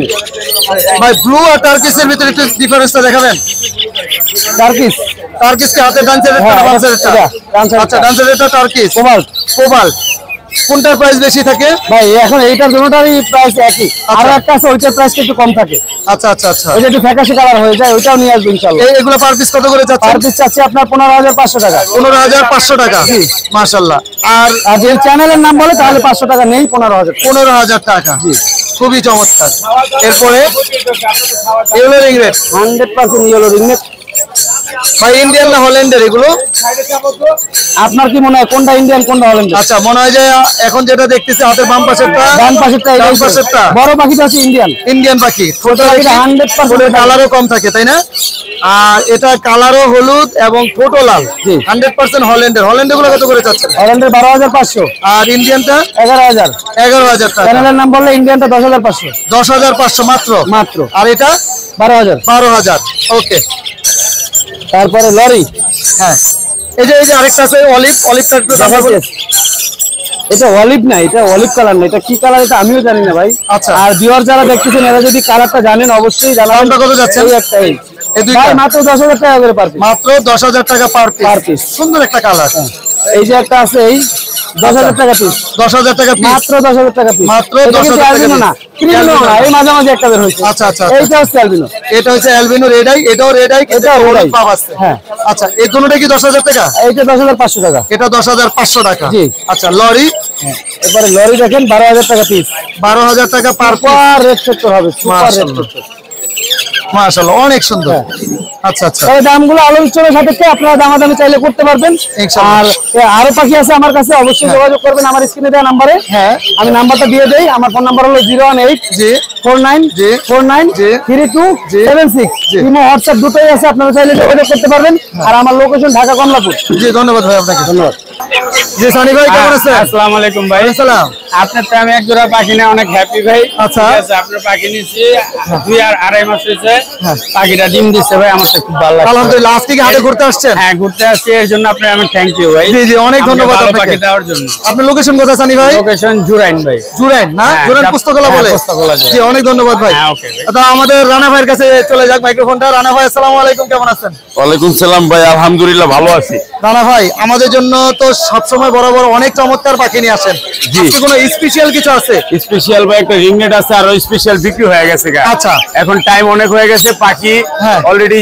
ভাই ব্লু আর টার্কিসের ভিতরে একটু ডিফারেন্সটা দেখাবেন? টার্কিস। টার্কিস কি হাতে ডান সাইডেরটা না বাম সাইডেরটা? আচ্ছা ডান সাইডেরটা টার্কিস। কোবাল্ট। কোবাল্ট কোনটার প্রাইস বেশি থাকে? ভাই এখন এইটার দুটোটারই প্রাইস একই। আর একটা আছে ওইটার প্রাইস একটু কম থাকে। আচ্ছা আচ্ছা আচ্ছা। ওইটা একটু ফ্যাকাশে কালার হয়ে যায়, ওইটাও নিয়ে আসবেন ইনশাআল্লাহ। এগুলো পার পিস কত করে চাচ্ছেন? পার পিস চাচ্ছি আপনার 15500 টাকা। 15500 টাকা। মাশাআল্লাহ। আর যে চ্যানেলের নাম বলে তাহলে 500 টাকা নেই, 15000। 15000 টাকা। খুবই চমৎকার। এরপরে yellow ring rate. 100% yellow ring neck. ভাই ইন্ডিয়ান না হল্যান্ডের এগুলো? আপনার কি মনে হয় কোনটা ইন্ডিয়ান কোনটা হল্যান্ডের? আচ্ছা মনে হয় যে এখন যেটা দেখতেছি হাতের বাম পাশেরটা, ডান পাশেরটা, ডান পাশেরটা বড় পাখিটা হচ্ছে ইন্ডিয়ান। ইন্ডিয়ান পাখি। ঠোঁটটা 100% কালারও কম থাকে তাই না? আর এটা কালারও হলুদ এবং ঠোঁটও লাল। 100% হল্যান্ডের। হল্যান্ডের গুলো কত করে চাচ্ছেন? হল্যান্ডের 12500। আর ইন্ডিয়ানটা 11000। 11000 টাকা। চ্যানেলের নাম বললে ইন্ডিয়ানটা 10500। 10500 মাত্র। মাত্র। আর এটা 12000। 12000। ওকে। তারপরে লরি। হ্যাঁ এই যে আরেকটা আছে অলিভ। অলিভটা একটু দেখা বলুন। এটা অলিভ না, এটা অলিভ কালার না, এটা কি কালার এটা আমিও জানি না ভাই। আচ্ছা। আর ভিউয়ার যারা দেখতেছেন এরা যদি কালারটা জানেন অবশ্যই জানাবেন। দামটা কত যাচ্ছে? এই একটা এই দুইটা ভাই মাত্র 10000 টাকা করে পার পিস। মাত্র 10000 টাকা পার পার পিস। পিস। সুন্দর একটা কালার। এই যে একটা আছে এই 10000 টাকা পিস। 10000 টাকা পিস। মাত্র 10000 টাকা পিস। মাত্র এটা কিন্তু 10000 টাকা অ্যালবিনো না, ক্রিমিনো না, এই মাঝামাঝি একটা বের হয়েছে। আচ্ছা আচ্ছা। এইটা হচ্ছে অ্যালবিনো। এটা হচ্ছে অ্যালবিনো রেড আই। এটাও রেড আই, এটাও red eye। পাব আছে। হ্যাঁ। আচ্ছা এই দুটোটা কি 10000 টাকা? এইটা 10500 টাকা। এটা 10500 টাকা। জি। আচ্ছা লরি। এবারে লরি দেখেন 12000 টাকা পিস। 12000 টাকা per piece. Super red sector হবে, সুপার রেড মাশাআল্লাহ। সেক্টর। মাশাআল্লাহ অনেক সুন্দর। আচ্ছা আচ্ছা। তবে দামগুলো আলোচনার সাপেক্ষে আপনারা দামাদামি চাইলে করতে পারবেন। ইনশাআল্লাহ। আর আরো পাখি আছে আমার কাছে, অবশ্যই যোগাযোগ করবেন আমার স্ক্রিনে দেওয়া নাম্বারে। হ্যাঁ আমি নাম্বারটা দিয়ে দেই। আমার ফোন নাম্বার হলো 018 জি 49 জি 49 জি 3276। জি। ইমো হোয়াটসঅ্যাপ দুটোই আছে, আপনারা চাইলে যোগাযোগ করতে পারবেন। আর আমার লোকেশন ঢাকা কমলাপুর। জি ধন্যবাদ ভাই আপনাকে। ধন্যবাদ। জি সানি ভাই কেমন আছেন? আসসালামু আলাইকুম ভাই। আসসালাম। আপনার তো আমি এক জোড়া পাখি নিয়ে অনেক হ্যাপি ভাই। আচ্ছা। ঠিক আছে, আপনার পাখি নিয়েছি 2 আর 2.5 মাস হয়েছে। পাখিটা ডিম দিচ্ছে ভাই, আমার তো খুব ভালো লাগছে। আলহামদুলিল্লাহ। আজকে কি হাটে ঘুরতে আসছেন? হ্যাঁ, ঘুরতে আসছি, এর জন্য আপনার আমি থ্যাংক ইউ ভাই। জি জি, অনেক ধন্যবাদ ভালো আপনাকে পাখি দেওয়ার জন্য। আপনার লোকেশন কোথায় সানি ভাই? লোকেশন জুরাইন ভাই। জুরাইন না? হ্যাঁ, জুরাইন পুস্তকালয় হ্যাঁ, বলে? পুস্তকালয় জুরাইন। জি, অনেক ধন্যবাদ ভাই। হ্যাঁ, ওকে ভাই। তো আমাদের রানা ভাইয়ের কাছে চলে যাক মাইক্রোফোনটা। রানা ভাই আসসালামু আলাইকুম, কেমন আছেন? ওয়ালাইকুম সালাম ভাই, আলহামদুলিল্লাহ ভালো আছি। রানা ভাই আমাদের জন্য তো সবসময় বরাবর অনেক চমৎকার পাখি নিয়ে আসেন, জি। আজকে কোনো স্পেশাল কিছু আছে? স্পেশাল ভাই একটা রিংনেট আছে, আর স্পেশাল বিক্রি হয়ে গেছে গা। আচ্ছা। এখন টাইম অনেক হয়ে গেছে, পাখি হ্যাঁ। অলরেডি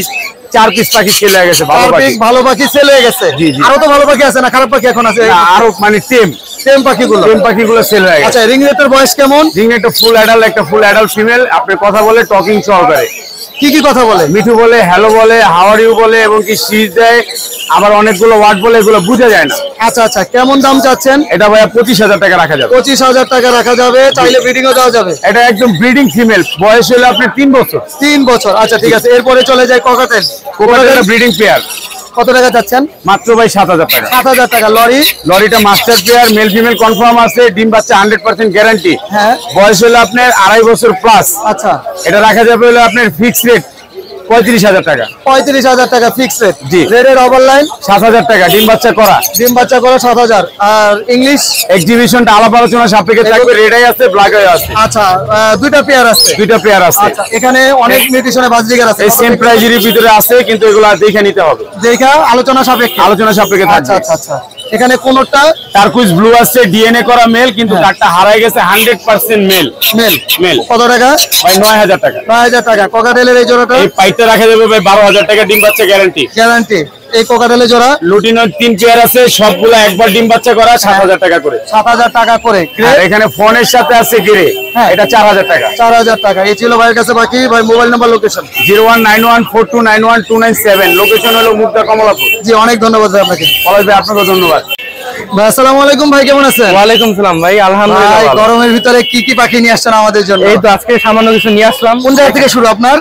4 পিস পাখি সেল হয়ে গেছে, ভালো পাখি। ভালো পাখি সেল হয়ে গেছে। জি, জি। আরো তো ভালো পাখি আছে না, খারাপ পাখি এখন আছে? না, আরো মানে সেম পাখিগুলো। পাখিগুলো সেল হয়ে গেছে। আচ্ছা, রিং রেটের বয়স কেমন? রিংনেট একটা ফুল অ্যাডাল্ট ফিমেল। আপনি কথা বলে টকিং সহকারে, কি কি কথা বলে? মিঠু বলে, হ্যালো বলে, হাউ আর ইউ বলে, এবং কি সিজ দেয়, আবার অনেকগুলো ওয়ার্ড বলে, এগুলো বোঝা যায় না। আচ্ছা আচ্ছা, কেমন দাম চাচ্ছেন? এটা ভাইয়া 25,000 টাকা রাখা যাবে। 25,000 টাকা রাখা যাবে, চাইলে ব্রিডিংও দেওয়া যাবে। এটা একদম ব্রিডিং ফিমেল, বয়স হলো আপনার 3 বছর। 3 বছর। আচ্ছা ঠিক আছে, এরপরে চলে যায় ককাটেল। কোকাটেল ব্রিডিং পেয়ার, কত টাকা চাচ্ছেন? মাত্র ভাই 7,000 টাকা। 7,000 টাকা। লরি? লরিটা master pair, male female confirm আছে, ডিম বাচ্চা 100% গ্যারান্টি। হ্যাঁ। বয়স হলো আপনার 2.5 বছর প্লাস। আচ্ছা, এটা রাখা যাবে হলো আপনার ফিক্স রেট 35,000 টাকা। 35,000 টাকা ফিক্স রেট। জি। রেডের ওভার লাইন? 7,000 টাকা, ডিম বাচ্চা করা। ডিম বাচ্চা করে 7,000। আর ইংলিশ? এক্সিবিশনটা আলাপ আলোচনা সাপেক্ষে থাকবে, রেডাই আছে, ব্ল্যাকই আছে। আচ্ছা, দুইটা পেয়ার আছে। দুইটা পেয়ার আছে। আচ্ছা, এখানে অনেক মিউটেশনে বাজরিগার আছে। এই সেম প্রাইজের ভিতরে আছে, কিন্তু এগুলো দেখে নিতে হবে, দেখা আলোচনা সাপেক্ষে। আলোচনা সাপেক্ষে আচ্ছা থাকবে। আচ্ছা আচ্ছা, এখানে কোনটা? টার্কুইজ ব্লু আছে, ডিএনএ করা মেল, কিন্তু হ্যাঁ। কার্ডটা হারাই গেছে, 100% মেল। মেল? মেল। কত টাকা? ভাই 9,000 টাকা। 9,000 টাকা। ককাটেলের এই জোড়াটা? এই পাইতে রাখা যাবে ভাই 12,000 টাকা, ডিম বাচ্চা গ্যারান্টি। গ্যারান্টি। এই কোকাটেলের জোড়া? লুটিনোর 3 পেয়ার আছে, সবগুলো একবার ডিম বাচ্চা করা, 7,000 টাকা করে। 7,000 টাকা করে। আর এখানে ফোনের সাথে আছে গিরে, হ্যাঁ। এটা 4,000 টাকা। 4,000 টাকা। এই ছিল ভাইয়ের কাছে বাকি। ভাই মোবাইল নাম্বার, লোকেশন? 019142912997। লোকেশন হলো মুগদা, কমলাপুর। জি, অনেক ধন্যবাদ ভাই আপনাকে। পলাশ ভাই আপনাকে ধন্যবাদ। ভাই আসসালামু আলাইকুম, ভাই কেমন আছেন? ওয়ালাইকুম সালাম ভাই, ভাই আলহামদুলিল্লাহ ভালো। গরমের ভিতরে কি কি পাখি নিয়ে আসছেন আমাদের জন্য? এই তো আজকে সামান্য কিছু নিয়ে আসলাম। কোন জায়গা থেকে শুরু আপনার?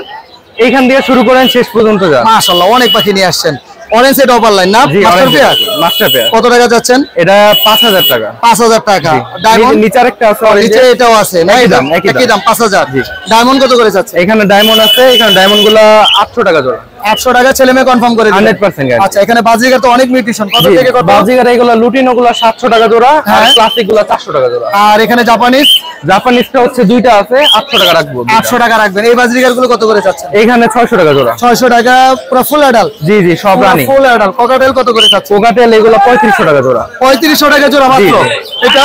এইখান থেকে শুরু করেন শেষ পর্যন্ত যান। মাশাআল্লাহ, অনেক পাখি নিয়ে আসছেন। অরেঞ্জ এড অপার লাইন না? জি, মাস্টার পেয়ার? Master pair. কত টাকা যাচ্ছেন? এটা 5,000 টাকা। 5,000 টাকা। ডায়মন্ড? নিচে আরেকটা আছে, নিচে এটাও আছে না? একই দাম, একই দাম 5,000। ডায়মন্ড কত করে যাচ্ছে? এখানে ডায়মন্ড আছে, এখানে ডায়মন্ড গুলা 800 টাকা জোড়া। 800 টাকা ছেলে মেয়ে কনফার্ম করে দিবেন? 100% guarantee। আচ্ছা, এখানে বাজিগার তো অনেক মিউটেশন। কত থেকে কত? বাজিগার এগুলা লুটিনো গুলা 700 টাকা জোড়া, আর হ্যাঁ। ক্লাসিক গুলা 400 টাকা জোড়া। আর এখানে জাপানিজ? জাপানিজটা হচ্ছে দুইটা আছে, 800 টাকা রাখবো। 800 টাকা রাখবেন। এই বাজিগার গুলো কত করে যাচ্ছেন? এখানে 600 টাকা জোড়া। 600 টাকা পুরো ফুল অ্যাডাল্ট? জি জি, সব রানি। Full adult. ককাটেল কত করে যাচ্ছে? কোকাটেল এগুলো 3500 টাকা জোড়া। 3500 টাকা জোড়া মাত্র? এটা?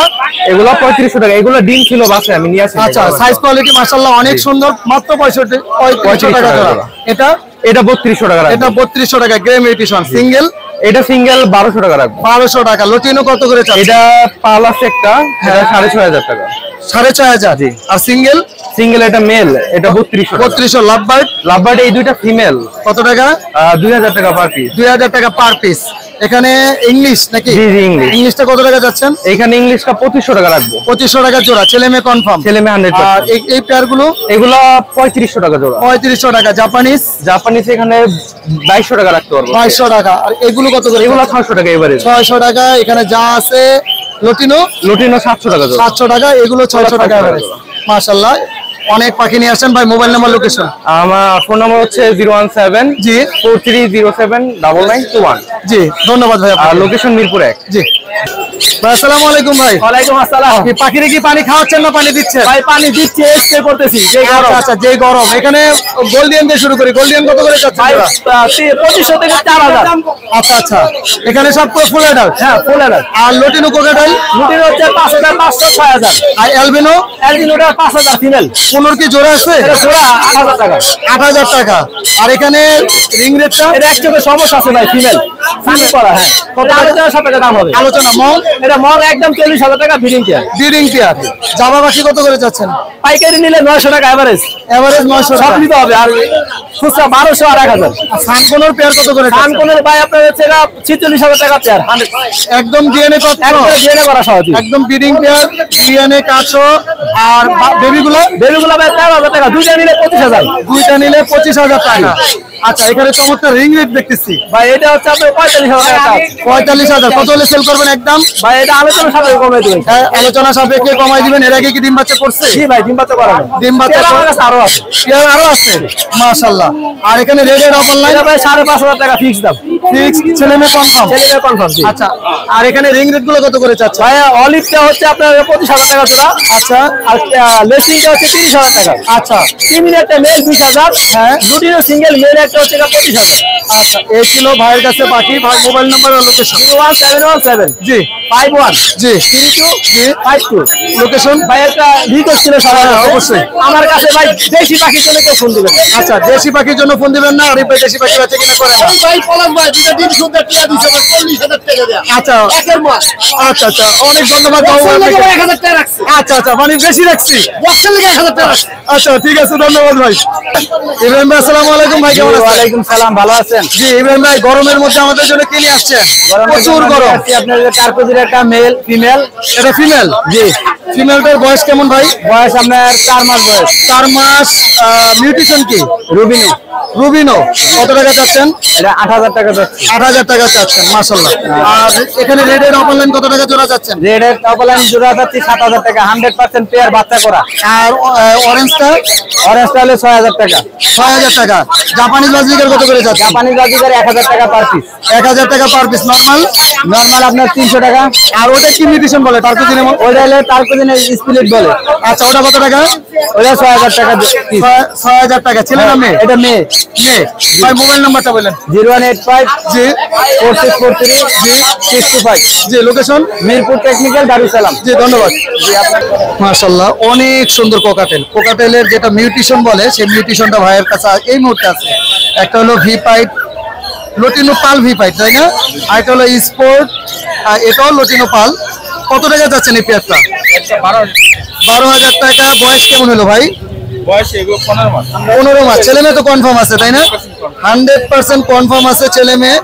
এগুলো 3500 টাকা। এগুলো ডিম ছিল বাসায়, আমি নিয়ে আসি। আচ্ছা, সাইজ কোয়ালিটি মাশাআল্লাহ অনেক সুন্দর। মাত্র 3500 টাকা জোড়া। এটা? এটা 3200 টাকা রাখবো। এটা 3200 টাকা। Grey mutation single? এটা সিঙ্গেল 1200 টাকা রাখবো। 1200 টাকা। লটিনো কত করে চাচ্ছেন? এটা পাল আছে একটা, এটা 6500 টাকা। 6500? জি। আর সিঙ্গেল? সিঙ্গেল এটা মেল, এটা 3200 টাকা। 3200। লাভবার্ড? লাভবার্ড এই দুইটা ফিমেল, কত টাকা? 2000 টাকা পার পিস। 2000 টাকা পার পিস। এখানে ইংলিশ নাকি? জি জি, ইংলিশ। ইংলিশটা কত টাকা যাচ্ছেন? এখানে ইংলিশটা 2500 টাকা রাখবো। 2500 টাকা জোড়া। ছেলে মেয়ে কনফার্ম? ছেলে মেয়ে আর 100%। এই পেয়ার গুলো? এগুলো 3500 টাকা জোড়া। 3500 টাকা। জাপানিজ? জাপানিজ এখানে 2200 টাকা রাখতে পারবো। 2200 টাকা। আর এগুলো কত করে? এগুলো 600 টাকা এবারে। 600 টাকা। এখানে যা আছে লটিনো? লুটিনো 700 টাকা জোড়া। 700 টাকা। এগুলো 600 টাকা এভারেজ। মাশাআল্লাহ, অনেক পাখি নিয়ে আসেন ভাই। Mobile number, location? আমার ফোন নাম্বার হচ্ছে 017 জি 43079921। জি, ধন্যবাদ ভাই আর আপনাকে। লোকেশন মিরপুর 1। জি ভাই আসসালামু আলাইকুম ভাই। ওয়ালাইকুম আসসালাম। কি পাখিরে কি পানি খাওয়াচ্ছেন না পানি দিচ্ছেন? ভাই পানি দিচ্ছি, স্প্রে করতেছি। আচ্ছা আচ্ছা, যে গরম। এখানে গোল্ডিয়ান দিয়ে শুরু করি। গোল্ডিয়ান কত করে যাচ্ছে? 2500 থেকে 4000। আচ্ছা আচ্ছা, এখানে সব পুরো ফুল অ্যাডাল্ট? হ্যাঁ, ফুল অ্যাডাল্ট। আর লটিনো কোকাটেল? লুটিনো হচ্ছে 5500 6000। আর অ্যালবিনো? অ্যালবিনোটা 5000 ফিমেল। কোনোর কি জোড়া আছে? এটা জোড়া 8000 টাকা। 8000 টাকা। আর এখানে রিং রেটটা? এটা এক চোখে সমস্যা আছে ভাই, ফিমেল সানি করা। হ্যাঁ, কত আলোচনা সাপেক্ষে দাম হবে। আলোচনা মং? এটা মগ একদম 40000 টাকা ফিডিং কেয়ার। Breeding pair. জামা বাকি কত করে যাচ্ছেন? পাইকারি নিলে 900 টাকা এভারেজ। এভারেজ 900 সব টাকা। নিতে হবে। আর খুচরা 1200 আর 1000। সানকোনোর পেয়ার কত করে যাচ্ছে? সানকোনের ভাই আপনার হচ্ছে এটা 46000 টাকা পেয়ার। একদম ডিএনএ কত? একদম জেনে করা সহজ। একদম ব্রিডিং পেয়ার, ডিএনএ কাছো। আর বেবিগুলো? বেবিগুলো ভাই 13000 টাকা। দুইটা নিলে 25000। দুইটা নিলে 25,000 টাকা। আচ্ছা, এখানে চমৎকার রিং রেট দেখতেছি ভাই এটা হচ্ছে আপনার 45,000 টাকা। 45,000। কত হলে সেল করবেন একদম? ভাই এটা আলোচনা সাপেক্ষে কমে দিবেন। হ্যাঁ, আলোচনা সাপেক্ষে কমাই দিবেন। এর আগে কি ডিম বাচ্চা করছে? জি ভাই, ডিম বাচ্চা করাবেন। ডিম বাচ্চা আমার কাছে আরো আছে। পেয়ার আরো আছে, মাশাআল্লাহ। আর এখানে রেডের অনলাইন এটা ভাই 5,500 টাকা ফিক্স দাম। ফিক্স, ছেলে মেয়ে কনফার্ম। ছেলেটা কনফার্ম। জি। আচ্ছা, আর এখানে রিং রেট গুলো কত করে চাচ্ছে? ভাই অলিভটা হচ্ছে আপনার 25,000 টাকা জোড়া। আচ্ছা, আর লেসিংটা হচ্ছে 30,000 টাকা। আচ্ছা, ফিমেল একটা মেল 20,000। হ্যাঁ। দুটিও সিঙ্গেল, মেল একটা হচ্ছে 25,000। আচ্ছা, এই ছিল ভাইয়ের কাছে পাখি। ভাই মোবাইল নাম্বার আর লোকেশন। 01717 জি 51 জি 32 জি 52। লোকেশন। ভাই একটা রিকোয়েস্ট ছিল সবার কাছে। অবশ্যই। আমার কাছে ভাই দেশি পাখির জন্য কেউ ফোন দিবেন। আচ্ছা, দেশি পাখির জন্য ফোন দিবেন না? আরিফ ভাই দেশি পাখি আছে কিনা করে না? ভাই পলাশ ভাই দুটো ডিম সুন্দর টিয়া দিছে 40,000 টাকা দেয়া আচ্ছা একের মাস আচ্ছা আচ্ছা, অনেক ধন্যবাদ। 1,000 টাকা রাখছে আচ্ছা আচ্ছা, মানে বেশি রাখছি। বক্সের লেগে 1,000 টাকা রাখছে। আচ্ছা, ঠিক আছে, ধন্যবাদ ভাই। ইব্রাহিম ভাই, আসসালামু আলাইকুম ভাই, কেমন আছেন? ওয়ালাইকুম সালাম, ভালো আছেন? জি ইব্রাহিম ভাই, গরমের মধ্যে আমাদের জন্য কি নিয়ে আসছেন? প্রচুর গরম। আপনার টার্কোজির একটা মেল ফিমেল। এটা ফিমেল? জি। ফিমেলটার বয়স কেমন ভাই? বয়স আপনার 4 মাস বয়স। 4 মাস। মিউটেশন কি? রুবিনো। রুবিনো। কত টাকা চাচ্ছেন? এটা 8,000 টাকা যাচ্ছে। 8,000 টাকা চাচ্ছেন, মাশাআল্লাহ। আর এখানে রেডের অনলাইন কত টাকা জোড়া চাচ্ছেন? রেডের টপলাইন জোড়া যাচ্ছে 7,000 টাকা, 100% পেয়ার বাচ্চা করা। আর অরেঞ্জটা? অরেঞ্জটা হলে 6,000 টাকা। 6,000 টাকা। জাপানিজ বাজলিকার কত করে যাচ্ছে? জাপানি বাজিকার 1,000 টাকা পার পিস। 1,000 টাকা পার পিস। নরমাল? নরমাল আপনার 300 টাকা। আর ওটা কি মিউটেশন বলে? টার্কোজিনের মতো? ওটা হলে টার্কোজিনের স্প্লিট বলে। আচ্ছা, ওটা কত টাকা? ওটা 6,000 টাকা পিস। 6,000 টাকা। ছেলে না মেয়ে? এটা মেয়ে। মেয়ে। ভাই মোবাইল নাম্বারটা বলেন। 0185 জি 4643 জি 625। জি লোকেশন? মিরপুর টেকনিক্যাল, দারুসালাম। জি, ধন্যবাদ। মাশাআল্লাহ, অনেক সুন্দর কোকাটেল। কোকাটেলের যেটা মিউটেশন বলে, সেই মিউটেশনটা ভাইয়ের কাছে এই মুহূর্তে আছে। একটা হলো ভি পাইট, লটিনো পাল ভি পাইট, তাই না? আর একটা হলো স্পোর্ট, এটাও লটিনো পাল। কত টাকা যাচ্ছেন এই পেয়ারটা? 12,000 টাকা। বয়স কেমন হলো ভাই? বয়স এগুলো 15 মাস। 15 মাস। ছেলে মেয়ে তো কনফার্ম আছে, তাই না? 100% কনফার্ম আছে ছেলে মেয়ে,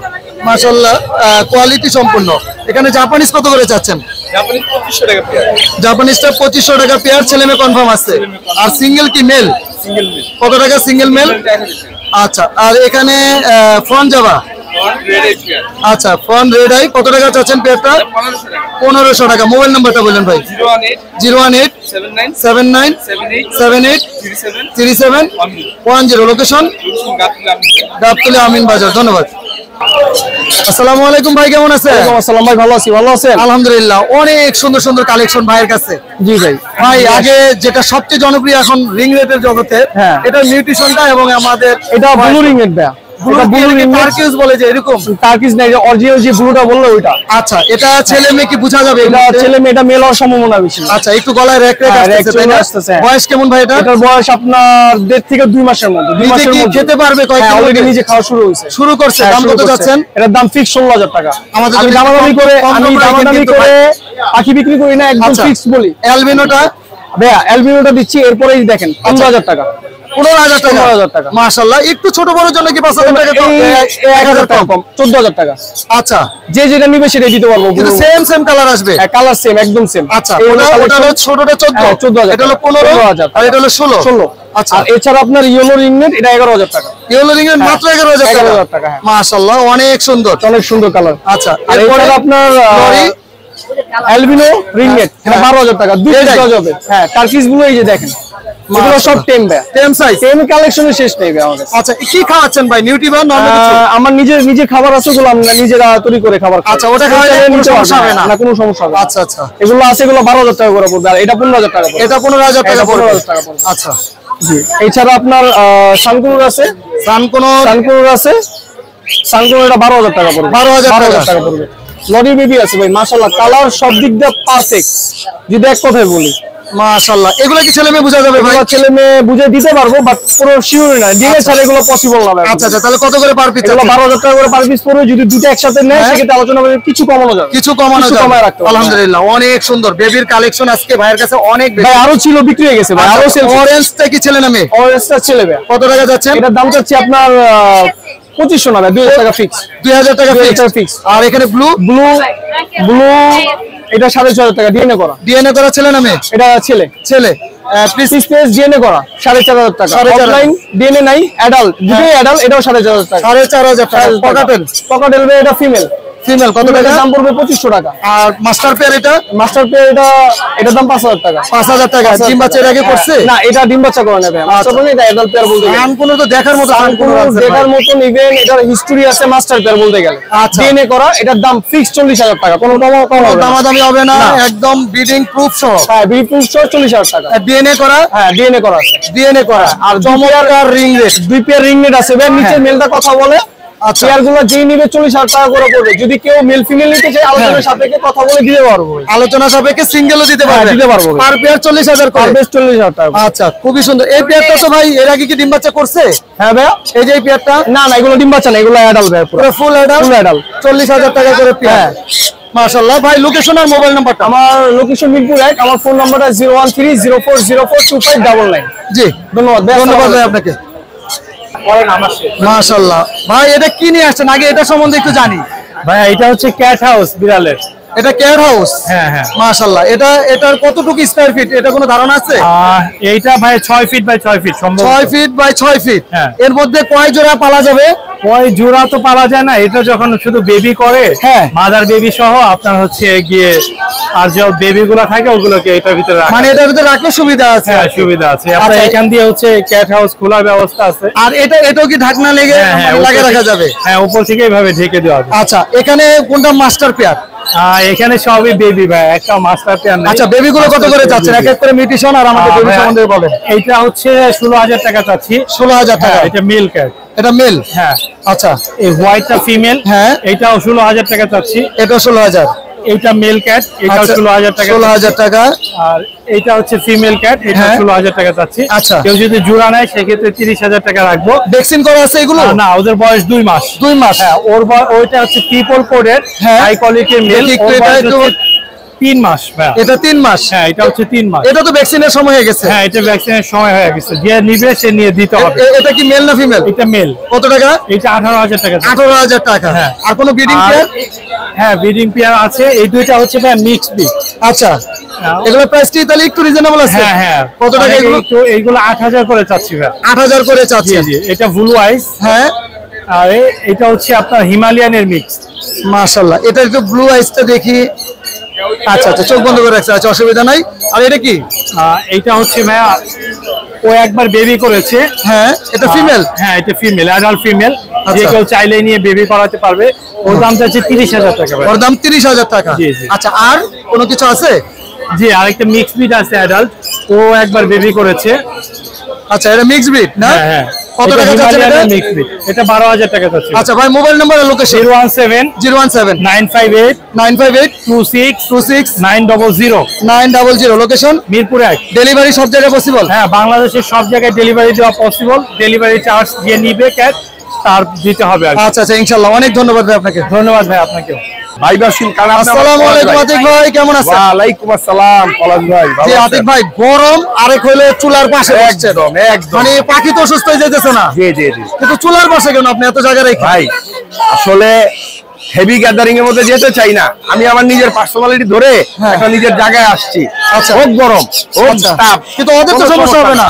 মাশাআল্লাহ। কোয়ালিটি সম্পূর্ণ। এখানে জাপানিজ কত করে চাচ্ছেন? জাপানি 2500 টাকা পেয়ার। জাপানিজটা 2500 টাকা পেয়ার, ছেলে মেয়ে কনফার্ম আছে। আর সিঙ্গেল কি মেল? সিঙ্গেল মিল। কত টাকা সিঙ্গেল মেল? আচ্ছা, আর এখানে front Java. Red egg pair. আচ্ছা, ফ্রন্ট রেড আই কত টাকা চাচ্ছেন পেয়ারটা? 1500 টাকা। 1500 টাকা। মোবাইল নাম্বারটা বলেন ভাই। 018 018 79 79 78 78 37 37 10। লোকেশন? গাবতলী আমিন বাজার। ধন্যবাদ। আসসালামু আলাইকুম ভাই, কেমন আছেন? আসসালাম ভাই, ভালো আছি। ভালো আছেন? আলহামদুলিল্লাহ, অনেক সুন্দর সুন্দর কালেকশন ভাইয়ের কাছে। জি ভাই। ভাই, আগে যেটা সবচেয়ে জনপ্রিয় এখন রিং রেটের জগতে, হ্যাঁ। এটা মিউটেশনটা এবং আমাদের এটা ব্লু রিং এর ভাই। এটা ব্লু রিং টার্কিশ বলে যে এরকম। টার্কিশ না, এটা অরিজিনাল যে ব্লুটা বললো ওইটা। আচ্ছা, এটা ছেলে মেয়ে কি বোঝা যাবে? এটা ছেলে মেয়ে, এটা মেল হওয়ার সম্ভাবনা বেশি। আচ্ছা, একটু গলায় রেক রেক হ্যাঁ, আসতেছে, রেক তাই না? আসতেছে। বয়স কেমন ভাই এটা? এটার বয়স আপনার 1.5 থেকে 2 মাসের মধ্যে। 2 নিজে মাসের কি মধ্যে খেতে পারবে? কয়েকদিন অলরেডি মধ্যে? নিজে খাওয়া শুরু হয়েছে। শুরু করছে। হ্যাঁ, দাম শুরু কত করছে। যাচ্ছেন? এটার দাম ফিক্স 16,000 টাকা। আমাদের আমি যদি দামাদামি করে কম আমি রাখেন দামাদামি কিন্তু করে পাখি বিক্রি করি না, একদম আচ্ছা। ফিক্স বলি। অ্যালবিনোটা? ভাইয়া অ্যালবিনোটা দিচ্ছি, এরপরেই দেখেন 15,000 টাকা। 15,000 টাকা। 15,000 টাকা। মাশাআল্লাহ, একটু ছোট বড়র জন্য কি 5,000 টাকা কম? 1,000 টাকা কম, 14,000 টাকা। আচ্ছা, যে যেটা নিবে সেটা দিতে পারবো। কিন্তু সেম সেম কালার আসবে? কালার সেম, একদম সেম। আচ্ছা, ওটা হলো ছোটটা 14, হ্যাঁ, 14,000 এটা হলো 15, 15,000 আর এটা হলো 16। 16। আচ্ছা, আর এছাড়া আপনার ইয়েলো রিং নেট, এটা 11,000 টাকা। ইয়েলো রিং এর মাত্র 11,000 টাকা। 11,000 টাকা, হ্যাঁ। মাশাআল্লাহ, অনেক সুন্দর। অনেক সুন্দর কালার। আচ্ছা, আর এরপরে এছাড়া আপনার লরি? অ্যালবিনো রিং নেট, এটা 12,000 টাকা। দুই এটাই? পিস হবে। হ্যাঁ, টার্কিশ গুলো এই যে দেখেন, এগুলো সব টেম ভাই। টেম সাইজ? টেম কালেকশনের শেষ নেই ভাই আমাদের। আচ্ছা, কি খাওয়াচ্ছেন ভাই? নিউট্রিবান নরমাল কিছু? আমার নিজের খাবার আছে, ওগুলো আমরা নিজেরা তৈরি করে খাবার খাই। আচ্ছা, ওটা খাওয়ালে কোনো নিতে সমস্যা পারবে হবে না? না, কোনো সমস্যা হবে না। আচ্ছা আচ্ছা, এগুলো আছে, এগুলো 12,000 টাকা করে পড়বে, আর এটা 15,000 টাকা পড়বে। এটা 15,000 টাকা এটা পড়বে। 15,000 টাকা পড়বে। আচ্ছা, জি। এছাড়া আপনার সানকুনুর আছে, সানকুনুর আছে। সানকুনুর এটা 12,000 টাকা পড়বে। 12,000 টাকা পড়বে। লরি বেবি আছে ভাই, মাশাআল্লাহ, কালার সব দিক দিয়ে পারফেক্ট। যদি এক কথায় বলি, মাশাআল্লাহ, এগুলো কি ছেলে মেয়ে বোঝা যাবে ভাই? এগুলো ছেলে মেয়ে বুঝে দিতে পারবো, বাট পুরো শিওর না, ডিএনএ ছাড়া এগুলো পসিবল না ভাই। আচ্ছা আচ্ছা, তাহলে কত করে পার পিস? এগুলো 12,000 টাকা করে পার পিস পড়বে। যদি দুটো একসাথে নেয় হ্যাঁ। সেক্ষেত্রে আলোচনা করে কিছু কমানো যাবে। কিছু কমানো কিছু যাবে? কমায় রাখতে পারবো। আলহামদুলিল্লাহ, অনেক সুন্দর বেবির কালেকশন আজকে ভাইয়ের কাছে অনেক বেশি। ভাই আরো ছিল, বিক্রি হয়ে গেছে ভাই, আরো সেল। অরেঞ্জটা কি ছেলে না মেয়ে? অরেঞ্জটা ছেলে ভাই। কত টাকা যাচ্ছেন? এটার দাম চাচ্ছি আপনার 2500 না ভাই, 2,000 টাকা ফিক্স। 2,000 টাকা 2,000 টাকা ফিক্স। fix। আর এখানে ব্লু ব্লু এটা 6,500 টাকা ডিএনএ করা। ডিএনএ করা ছেলে না মেয়ে? এটা ছেলে। ছেলে। পিস ডিএনএ করা 4,500 টাকা। 4,500 অফলাইন ডিএনএ নাই, অ্যাডাল্ট দুটোই অ্যাডাল্ট, এটাও 4,500 টাকা। 4,500 টাকা। পকাটেল এটা ফিমেল কত টাকা? দাম পড়বে 2,500 টাকা। আর মাস্টার পেয়ার মাস্টার পেয়ার এটার দাম 5,000 টাকা। 5,000 টাকা। ডিম বাচ্চা এর আগে করছে? না, এটা ডিম বাচ্চা করে নেবে। মাস্টার পেয়ার এটা অ্যাডাল্ট পেয়ার বলতে গেলে। কানকুনো তো দেখার মতো, দেখার মতন, ইভেন এটার হিস্টরি আছে মাস্টার পেয়ার বলতে গেলে। আচ্ছা। ডিএনএ করা, এটার দাম ফিক্স 40,000 টাকা। কোনো দামাদামি হবে না, একদম ব্রিডিং প্রুফ সহ। হ্যাঁ, বি প্রুফ 40,000 টাকা। ডিএনএ করা? হ্যাঁ, ডিএনএ করা আছে। ডিএনএ করা। আর চমৎকার ring rate. 2 pair ring net আছে। এবার নিচে মেলটা কথা বলে। আচ্ছা। পেয়ার গুলো যেই নিবে 40,000 টাকা করে পড়বে। যদি কেউ মেল ফিমেল নিতে চায় আলোচনার সাপেক্ষে কথা বলে দিতে পারবো। আলোচনা সাপেক্ষে সিঙ্গেলও দিতে হ্যাঁ, পারবে? দিতে পারবো। পার পেয়ার 40,000 করে? পার বেস 40,000 টাকা। আচ্ছা, খুবই সুন্দর। এই পেয়ারটা তো ভাই এর আগে কি ডিম বাচ্চা করছে? হ্যাঁ ভাইয়া, এই যে এই পেয়ারটা? না না, এগুলো ডিম বাচ্চা না, এগুলো অ্যাডাল্ট ভাই, পুরো পুরো ফুল অ্যাডাল্ট? Full adult. 40,000 টাকা করে পেয়ার। মাশাআল্লাহ। ভাই লোকেশন আর মোবাইল নাম্বারটা? আমার লোকেশন মিরপুর 1, আমার ফোন নাম্বারটা 01304042599। জি, ধন্যবাদ ভাই। ধন্যবাদ ভাই আপনাকে। মাশাআল্লাহ। ভাই এটা কি নিয়ে আসছেন? আগে এটা সম্বন্ধে একটু জানি। ভাইয়া এটা হচ্ছে ক্যাট হাউস বিড়ালের। এটা কেয়ার হাউস? হ্যাঁ হ্যাঁ। মাশাআল্লাহ। এটার কতটুকু স্কয়ার ফিট, এটা কোনো ধারণা আছে? এইটা ভাই 6 ফিট বাই 6 ফিট সম্ভব। 6 ফিট বাই 6 ফিট। হ্যাঁ। এর মধ্যে কয় জোড়া পালা যাবে? ওই জোড়া তো পালা যায় না, এটা যখন শুধু বেবি করে, হ্যাঁ, মাদার বেবি সহ আপনার হচ্ছে গিয়ে আর যে বেবি গুলা থাকে ওগুলোকে এটার ভিতরে রাখা মানে এটার ভিতরে রাখলে সুবিধা আছে? হ্যাঁ, সুবিধা আছে। আপনার আচ্ছা। এখান দিয়ে হচ্ছে ক্যাট হাউস খোলার ব্যবস্থা আছে। আর এটাও কি ঢাকনা লেগে লাগিয়ে রাখা যাবে? হ্যাঁ, উপর থেকে এইভাবে ঢেকে দেওয়া যাবে। আচ্ছা, এখানে কোনটা মাস্টার পেয়ার? এখানে সবই বেবি ভাই, একটা মাস্টার পেয়ার নেই। আচ্ছা, বেবি গুলো কত করে যাচ্ছেন? এক এক করে মিউটেশন আর আমাদের বেবি সম্বন্ধে বলেন। এইটা হচ্ছে 16,000 টাকা চাচ্ছি। 16,000 টাকা? এটা মেল ক্যাট। এটা মেল? হ্যাঁ। আচ্ছা, এই হোয়াইটটা ফিমেল। হ্যাঁ। এটাও 16,000 টাকা চাচ্ছি। এটা 16,000? এইটা মেল ক্যাট, এটাও 16,000 টাকা। 16,000 টাকা। আর এইটা হচ্ছে ফিমেল ক্যাট, এটা 16,000 টাকা চাচ্ছি। আচ্ছা। কেউ যদি জোড়া নেয় সেক্ষেত্রে 30,000 টাকা রাখবো। ভ্যাকসিন করা আছে এগুলো? না, ওদের বয়স 2 মাস। 2 মাস? হ্যাঁ, ওইটা হচ্ছে ট্রিপল কোডের হাই কোয়ালিটির মেল। এটা 3 মাস। এটা 3 মাস? হ্যাঁ, এটা হচ্ছে 3 মাস। এটা তো ভ্যাকসিনের সময় হয়ে গেছে? হ্যাঁ, এটা ভ্যাকসিনের সময় হয়ে গেছে। যে নিবে সে নিয়ে দিতে হবে। এটা কি মেল না ফিমেল? এটা মেল। কত টাকা? এটা 18,000 টাকা। 18,000 টাকা। হ্যাঁ। আর কোনো ব্রিডিং পেয়ার? হ্যাঁ, ব্রিডিং পেয়ার আছে। এই দুইটা হচ্ছে ভাই মিক্সড ব্রিড। আচ্ছা, এগুলো প্রাইসটি তাহলে একটু রিজনেবল আছে? হ্যাঁ হ্যাঁ। কত টাকা এগুলো? এইগুলো 8,000 করে চাচ্ছি ভাই। 8,000 করে চাচ্ছি? জি জি। এটা ব্লু আইস। হ্যাঁ। আর এটা হচ্ছে আপনার হিমালয়ানের মিক্স। মাশাআল্লাহ। এটা একটু ব্লু আইসটা দেখি। আচ্ছা আচ্ছা, চোখ বন্ধ করে রাখছে। আচ্ছা, অসুবিধা নাই। আর এটা কি? এইটা হচ্ছে ভাইয়া ও একবার বেবি করেছে। হ্যাঁ, এটা ফিমেল? হ্যাঁ, এটা ফিমেল, অ্যাডাল্ট ফিমেল। যে কেউ চাইলে নিয়ে বেবি করাতে পারবে। ওর দাম চাচ্ছে 30,000 টাকা। ওর দাম 30,000 টাকা? জি জি। আচ্ছা, আর কোনো কিছু আছে? জি, আরেকটা মিক্স ব্রিড আছে অ্যাডাল্ট, ও একবার বেবি করেছে। আচ্ছা, এটা মিক্স ব্রিড না? হ্যাঁ হ্যাঁ। কত টাকা যাচ্ছে এটা? মিক্স ব্রিড, এটা 12,000 টাকা যাচ্ছে। আচ্ছা ভাই, মোবাইল নাম্বার আর লোকেশন? 017 958 26 900। 900। লোকেশন? মিরপুর 1। ডেলিভারি সব জায়গায় পসিবল? হ্যাঁ, বাংলাদেশের সব জায়গায় ডেলিভারি দেওয়া পসিবল। ডেলিভারি চার্জ যে নিবে ক্যাট তার দিতে হবে। আচ্ছা আচ্ছা, ইনশাআল্লাহ। অনেক ধন্যবাদ ভাই আপনাকে। ধন্যবাদ ভাই আপনাকে। ভাই বাসিন কানা। আসসালামু আলাইকুম আতিক ভাই, কেমন আছেন? ওয়ালাইকুম আসসালাম পলাশ ভাই। জি আতিক ভাই, গরম আরেক হইলে চুলার পাশে বসছেন। একদম একদম। মানে পাখি তো সুস্থ হয়ে যেতেছে না? জি জি জি। কিন্তু চুলার পাশে কেন আপনি এত জায়গায় রেখে? ভাই আসলে হেভি গ্যাদারিং এর মধ্যে যেতে চাই না। আমি আমার নিজের পার্সোনালিটি ধরে একটা নিজের জায়গায় আসছি। আচ্ছা। খুব গরম, খুব আচ্ছা। তাপ, কিন্তু ওদের তো সমস্যা হবে না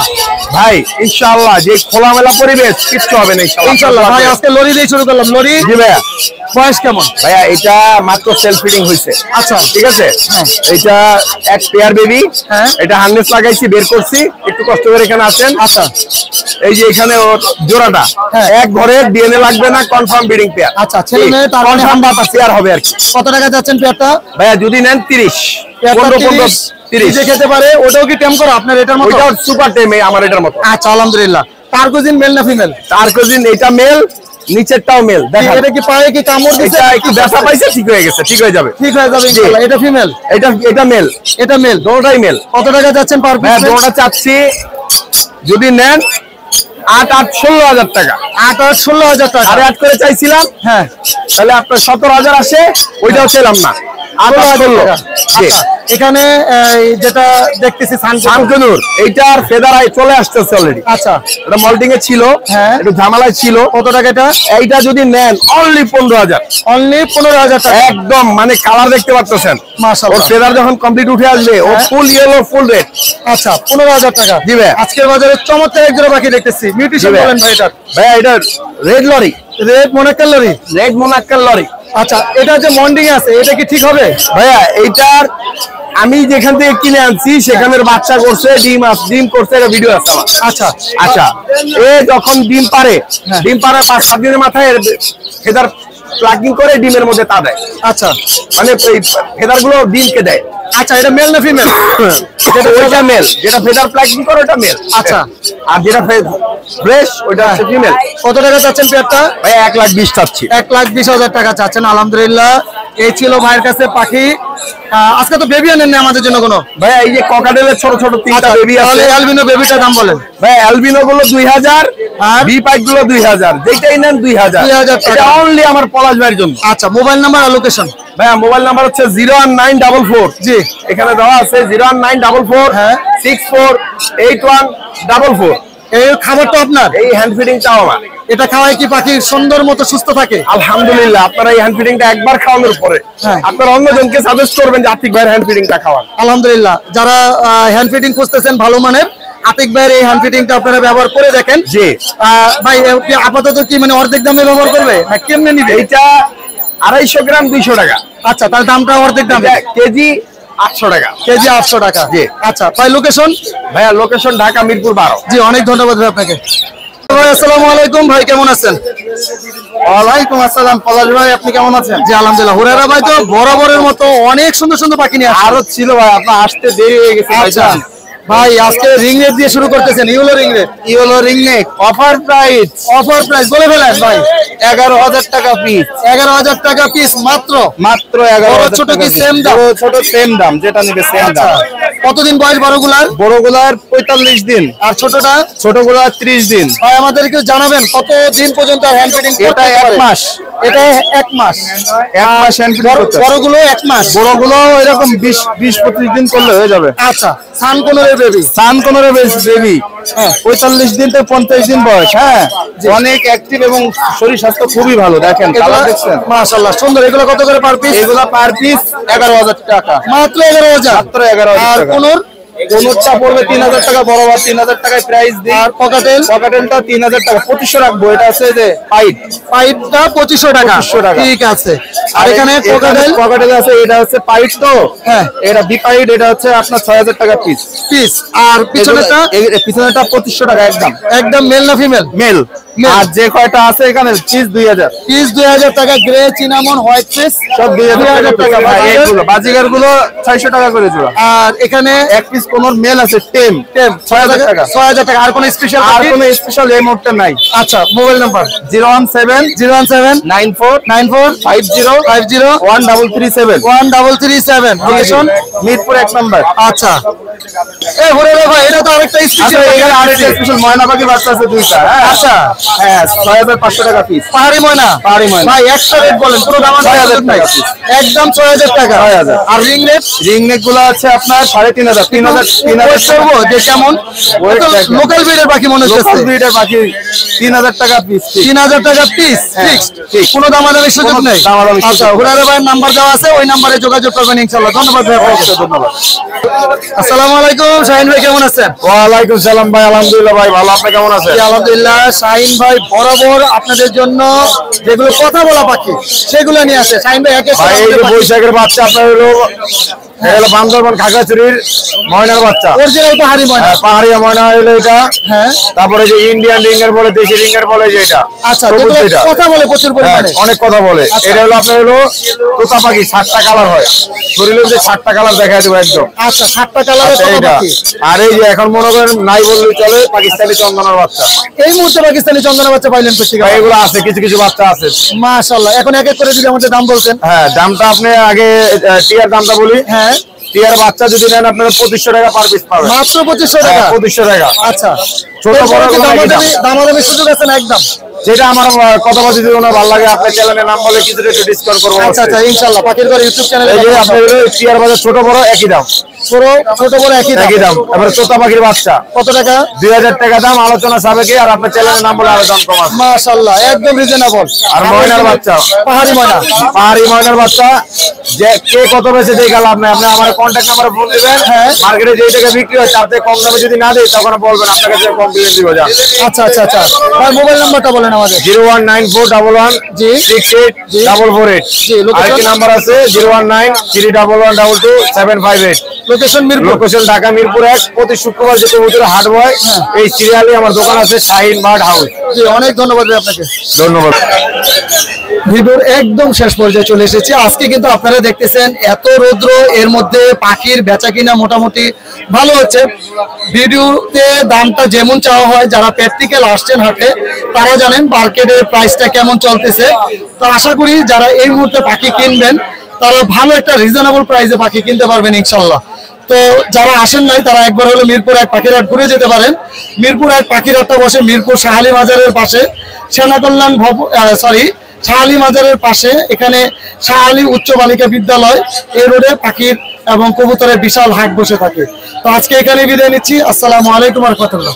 ভাই। ইনশাআল্লাহ যে খোলামেলা পরিবেশ, কিচ্ছু হবে না ইনশাআল্লাহ। ভাই আজকে লরি দিয়ে শুরু করলাম। লরি জি ভাইয়া। বয়স কেমন? ভাইয়া এটা মাত্র সেলফ ফিডিং হয়েছে। আচ্ছা, ঠিক আছে। এটা এক পেয়ার বেবি। হ্যাঁ। এটা হার্নেস লাগাইছি, বের করছি। একটু কষ্ট করে এখানে আসেন। আচ্ছা। এই যে এখানে ওর জোড়াটা হ্যাঁ। এক ঘরে ডিএনএ লাগবে না, কনফার্ম ব্রিডিং পেয়ার। আচ্ছা, ছেলে মেয়ে তার মানে কনফার্ম বাবা পেয়ার হবে আর কি। কত টাকা যাচ্ছেন পেয়ারটা? ভাইয়া যদি নেন 30 15 30 যে খেতে পারে ওটাও কি টেম করা আপনার এটার মতো? ওইটাও সুপার টেম আমার এটার মতো। আচ্ছা, আলহামদুলিল্লাহ। টার্কোজিন মেল না ফিমেল? টার্কোজিন এটা মেল, নিচেরটাও মেল। দেখেন এটা কি পায়ে কি কামড় দিছে? এটা একটু ব্যথা পাইছে, ঠিক হয়ে গেছে, ঠিক হয়ে যাবে। ঠিক হয়ে যাবে ইনশাআল্লাহ। এটা ফিমেল? এটা মেল। এটা মেল? দুটোটাই মেল। কত টাকা যাচ্ছেন পার পিস? ভাইয়া দুটোটা চাচ্ছি যদি নেন 8-16,000 টাকা। 8-16,000 টাকা? 8.5 করে চাইছিলাম। হ্যাঁ। তাহলে আপনার 17,000 আসে, ওইটাও ছিলাম না। এখানে যেটা দেখতেছি শামকুনুর এইটার ফেদার চলে আসতেছে অলরেডি। আচ্ছা, এটা মল্টিং এ ছিল, হ্যাঁ, একটু ঝামেলায় ছিল। কত টাকা এটা? এইটা যদি নেন অনলি 15,000, অনলি 15,000 টাকা। একদম মানে কালার দেখতে পাচ্ছেন। মাশাআল্লাহ, ওর ফেদার যখন কমপ্লিট উঠে আসবে ও ফুল ইয়েলো ফুল রেড। আচ্ছা, 15,000 টাকা দিবে। আজকের বাজারে চমৎকার এক জোড়া পাখি দেখতেছি। মিউটেশন বলেন ভাই এটা? ভাইয়া এটা রেড লরি, রেড মোনাক্কাল লরি, রেড মোনাক্কাল লরি। আচ্ছা, এটা যে মন্ডিং আছে এটা কি ঠিক হবে? ভাইয়া এইটার আমি যেখান থেকে কিনে আনছি সেখানের বাচ্চা করছে, ডিম করছে, এটা ভিডিও আছে আমার। আচ্ছা আচ্ছা, এ যখন ডিম পারে, ডিম পাড়ার 5-7 দিনের মাথায় ফেদার প্লাকিং করে ডিমের মধ্যে তা দেয়। আচ্ছা, মানে ফেদার গুলো ডিমকে দেয়। আচ্ছা, এটা মেল না ফিমেল? ওইটা মেল, যেটা ফেদার প্লাকিং করে ওটা মেল। আচ্ছা, আর যেটা ফ্রেশ ওইটা হচ্ছে ফিমেল। কত টাকা চাচ্ছেন পেয়ারটা? ভাই 1,20,000 চাচ্ছি। 1,20,000 টাকা চাচ্ছেন। আলহামদুলিল্লাহ, এই ছিল ভাইয়ের কাছে পাখি। আজকে তো বেবি আনেন না আমাদের জন্য কোনো? ভাই এই যে ককাটেলের ছোট ছোট 3টা বেবি আছে। অ্যালবিনো বেবিটার দাম বলেন। ভাই অ্যালবিনো গুলো 2,000 আর বি পাইপ গুলো 2,000, যেটাই নেন 2,000 টাকা। এটা অনলি আমার পলাশ ভাইয়ের জন্য। আচ্ছা, মোবাইল নাম্বার আর লোকেশন? ভাইয়া মোবাইল নাম্বার হচ্ছে 01944, জি, এখানে দেওয়া আছে 01944 হ্যাঁ 648144। এই খাবারটা আপনার? এই হ্যান্ড ফিডিংটাও আমার। এটা খাওয়ায় কি পাখি সুন্দর মতো সুস্থ থাকে? আলহামদুলিল্লাহ, আপনারা এই হ্যান্ড ফিডিংটা একবার খাওয়ানোর পরে হ্যাঁ, আপনারা অন্যজনকে সাজেস্ট করবেন যে আতিক ভাইয়ের হ্যান্ড ফিডিংটা খাওয়ান। আলহামদুলিল্লাহ, যারা হ্যান্ড ফিডিং খুঁজতেছেন ভালো মানের, আতিক ভাইয়ের এই হ্যান্ড ফিডিংটা আপনারা ব্যবহার করে দেখেন। জি ভাই, আপাতত কি মানে অর্ধেক দামে ব্যবহার করবে না কেমনে নিবে? এইটা 250 গ্রাম 200 টাকা। আচ্ছা, তার দামটা অর্ধেক দামে। কেজি 800 টাকা। কেজি 800 টাকা। জি। আচ্ছা ভাই, লোকেশন? ভাইয়া লোকেশন ঢাকা মিরপুর 12। জি, অনেক ধন্যবাদ ভাই আপনাকে। ভাই আসসালামু আলাইকুম, ভাই কেমন আছেন? ওয়ালাইকুম আসসালাম পলাশ ভাই, আপনি কেমন আছেন? জি আলহামদুলিল্লাহ। হুরায়রা ভাই তো বরাবরের মতো অনেক সুন্দর সুন্দর পাখি নিয়ে আসছে। আরো ছিল ভাই, আপনার আসতে দেরি হয়ে গেছে। আচ্ছা ভাই, আজকে রিং রেট দিয়ে শুরু করতেছেন। Yellow ring rate, yellow ring neck offer price, offer price বলে ফেলেন ভাই। 11,000 টাকা পিস। 11,000 টাকা পিস মাত্র। মাত্র 11,000 ছোট টাকা কি piece। সেম দাম? বড় ছোট সেম দাম, যেটা নিবে সেম আচ্ছা, দাম। কতদিন বয়স বড়গুলার? বড়গুলার 45 দিন, আর ছোটটা? ছোটগুলার 30 দিন। ভাই আমাদেরকে জানাবেন কত দিন পর্যন্ত হ্যান্ড ফিডিং? এটা 1 মাস। এটা 1 মাস। 1 মাস হ্যান্ড ফিডিং করতে হবে। বড়গুলো 1 মাস, বড়গুলো এরকম 20-25 দিন করলে হয়ে যাবে। আচ্ছা, সানকোনের বেবি। সানকোনরের বেবি, হ্যাঁ, 45 দিন থেকে 50 দিন বয়স। হ্যাঁ, অনেক অ্যাক্টিভ এবং শরীর স্বাস্থ্য খুবই ভালো। দেখেন কালার দেখছেন, মাশাআল্লাহ সুন্দর। এগুলো কত করে পার পিস? এগুলা পার পিস 11,000 টাকা। মাত্র 11,000। মাত্র 11,000 আর টাকা। কোনর? কোনটা পড়বে 3,000 টাকা, বড় 3,000 টাকায় প্রাইস দিই। আর পকাটেল? পকেটেলটা 3,000 টাকা, 2500 রাখবো। এটা আছে যে পাইট, পাইপটা 2500 টাকা। 2500 টাকা। ঠিক আছে। আর এখানে পকাটেল? পকেটেল আছে, এটা হচ্ছে পাইট তো। হ্যাঁ, এটা বি পাইট, এটা হচ্ছে আপনার 6,000 টাকা পিস। পিস। আর পিছনেরটা? পিছনেরটা 2500 টাকা একদম। একদম মেল না ফিমেল? মেল। Male। আর যে কয়টা আছে এখানে পিস 2,000। পিস 2000 টাকা। গ্রে, চিনামন, হোয়াইট পিস সব 2,000 টাকা। এইগুলো বাজিগার গুলো 600 টাকা করে জোড়া। আর এখানে এক পিস কোন মেল আছে টেম 6,000 টাকা। 6000 টাকা। আর কোন স্পেশাল? আর কোন স্পেশাল এই মুহূর্তে নাই। আচ্ছা, মোবাইল নাম্বার? 017 94 50 1337। 1337। লোকেশন? মিরপুর 1 নম্বর। আচ্ছা, এই হুরায়রা ভাই, এটা তো আরেকটা আচ্ছা, স্পেশাল। এখানে আরেকটা স্পেশাল ময়না পাখি বাচ্চা আছে 2টা। আচ্ছা, হ্যাঁ 6,500 টাকা পিস। পাহাড়ি ময়না? পাহাড়ি ময়না। ভাই একটা রেট বলেন, পুরো দাম 6,000 টাকা piece। একদম 6000 টাকা। 6,000। আর রিং রেট? রিং নেক গুলো আছে আপনার 3,500 3,000 করবো যে কেমন লোকাল ব্রিডের পাখি মনে হচ্ছে? লোকাল ব্রিডের পাখি 3,000 টাকা পিস। 3000 টাকা পিস। হ্যাঁ, ঠিক। কোনো দামাদামির সুযোগ কোনো নেই? দামাদামির সুযোগ আচ্ছা, হুরায়রা ভাইয়ের নাম্বার দেওয়া আছে, ওই নাম্বারে যোগাযোগ করবেন ইনশাআল্লাহ। ধন্যবাদ ভাই আপনাকে। ধন্যবাদ। আসসালামু আলাইকুম, শাহিন ভাই কেমন আছেন? ওয়ালাইকুম সালাম ভাই, আলহামদুলিল্লাহ ভাই ভালো। আপনি কেমন আছেন? জি, আলহামদুলিল্লাহ। শাহিন ভাই বরাবর আপনাদের জন্য যেগুলো কথা বলা পাখি সেগুলো নিয়ে আসে। শাহিন ভাই একে ভাই এই যে বৈশাখের বাচ্চা আপনার হলো বান্দরবান খাগড়াছড়ির ময়নার বাচ্চা, অরিজিনাল পাহাড়ি ময়না। হ্যাঁ, পাহাড়িয়া ময়না হলো এটা। হ্যাঁ, তারপরে যে ইন্ডিয়ান রিঙ্গার বলে, দেশি রিঙ্গার বলে যে এটা। আচ্ছা, সবুজ যেগুলো এটা। কথা বলে প্রচুর হ্যাঁ, পরিমাণে। অনেক কথা বলে। আচ্ছা। এটা হলো আপনার হলো তোতা পাখি, 7টা কালার হয় শরীরে, যে 7টা কালার দেখা দেবো একদম। আচ্ছা, 7টা কালারের আচ্ছা, কথা এইটা। পাখি। আর এই যে এখন মনে করেন নাই বললেই চলে, পাকিস্তানি চন্দনার বাচ্চা। এই মুহূর্তে পাকিস্তানি চন্দনা বাচ্চা পাইলেন কোথা থেকে? ভাই এগুলো আছে, কিছু কিছু বাচ্চা আছে। মাশাআল্লাহ। এখন এক এক করে যদি আমাদের দাম বলতেন। হ্যাঁ, দামটা আপনি আগে টিয়ার দামটা বলি। হ্যাঁ, টিয়ার বাচ্চা যদি নেন আপনারা 2500 টাকা পার পিস পাবেন। মাত্র 2500 টাকা। 2500 টাকা। আচ্ছা, ছোট বড় কোনো একই দাম। দামাদামি সুযোগ আছে না? একদম যেটা আমার কথা বলতে যদি ওনার ভালো লাগে আপনার চ্যানেলের নাম বলে কিছুটা একটু ডিসকাউন্ট করবো। আচ্ছা আচ্ছা, ইনশাআল্লাহ পাখির ঘর ইউটিউব চ্যানেলে এই যে আপনার টিয়ার বাজার ছোট বড় একই দাম, ছোট বড় একই দাম। এবার তোতা পাখির বাচ্চা কত টাকা? 2000 টাকা দাম, আলোচনা সাপেক্ষে। আর আপনার চ্যানেলের নাম বলে আরো দাম কম আছে। মাশাআল্লাহ, একদম রিজনেবল। আর ময়নার বাচ্চা, পাহাড়ি ময়নার বাচ্চা, যে কে কত বেশি দেই গেল আপনি আমার কন্ট্যাক্ট নাম্বারে ফোন দিবেন। মার্কেটে যেই টাকা বিক্রি হয় তার থেকে কম দামে যদি না দেই তখন বলবেন, আপনার কাছে কমপ্লেইন দিব। যা আচ্ছা আচ্ছা আচ্ছা, ভাই মোবাইল নাম্বারটা বলেন আমাদের। 01941 জি 68 জি, আরেকটি নাম্বার আছে 01931122758। লোকেশন মিরপুর। লোকেশন ঢাকা মিরপুর 1। প্রতি শুক্রবার যে কবুতরের হাট হয় এই সিরিয়ালে আমার দোকান আছে, শাহিন বার্ড হাউস। জি, অনেক ধন্যবাদ আপনাকে। ধন্যবাদ। ভিডিওর একদম শেষ পর্যায়ে চলে এসেছি। আজকে কিন্তু আপনারা দেখতেছেন এত রৌদ্র, এর মধ্যে পাখির বেচা কিনা মোটামুটি ভালো হচ্ছে। ভিডিওতে দামটা যেমন চাওয়া হয়, যারা প্র্যাকটিক্যাল আসছেন হাটে তারা জানেন মার্কেটের প্রাইসটা কেমন চলতেছে। তো আশা করি যারা এই মুহূর্তে পাখি কিনবেন তারা ভালো একটা রিজনেবল প্রাইসে পাখি কিনতে পারবেন ইনশাল্লাহ। তো যারা আসেন নাই তারা একবার হলো মিরপুর 1 পাখির হাট ঘুরে যেতে পারেন। মিরপুর 1 পাখির হাটটা বসে মিরপুর শাহালি বাজারের পাশে, সেনা কল্যাণ শাহালি বাজারের পাশে। এখানে শাহালি উচ্চ বালিকা বিদ্যালয়, এই রোডে পাখির এবং কবুতরের বিশাল হাট বসে থাকে। তো আজকে এখানে বিদায় নিচ্ছি। আসসালামু আলাইকুম ওয়া রাহমাতুল্লাহ।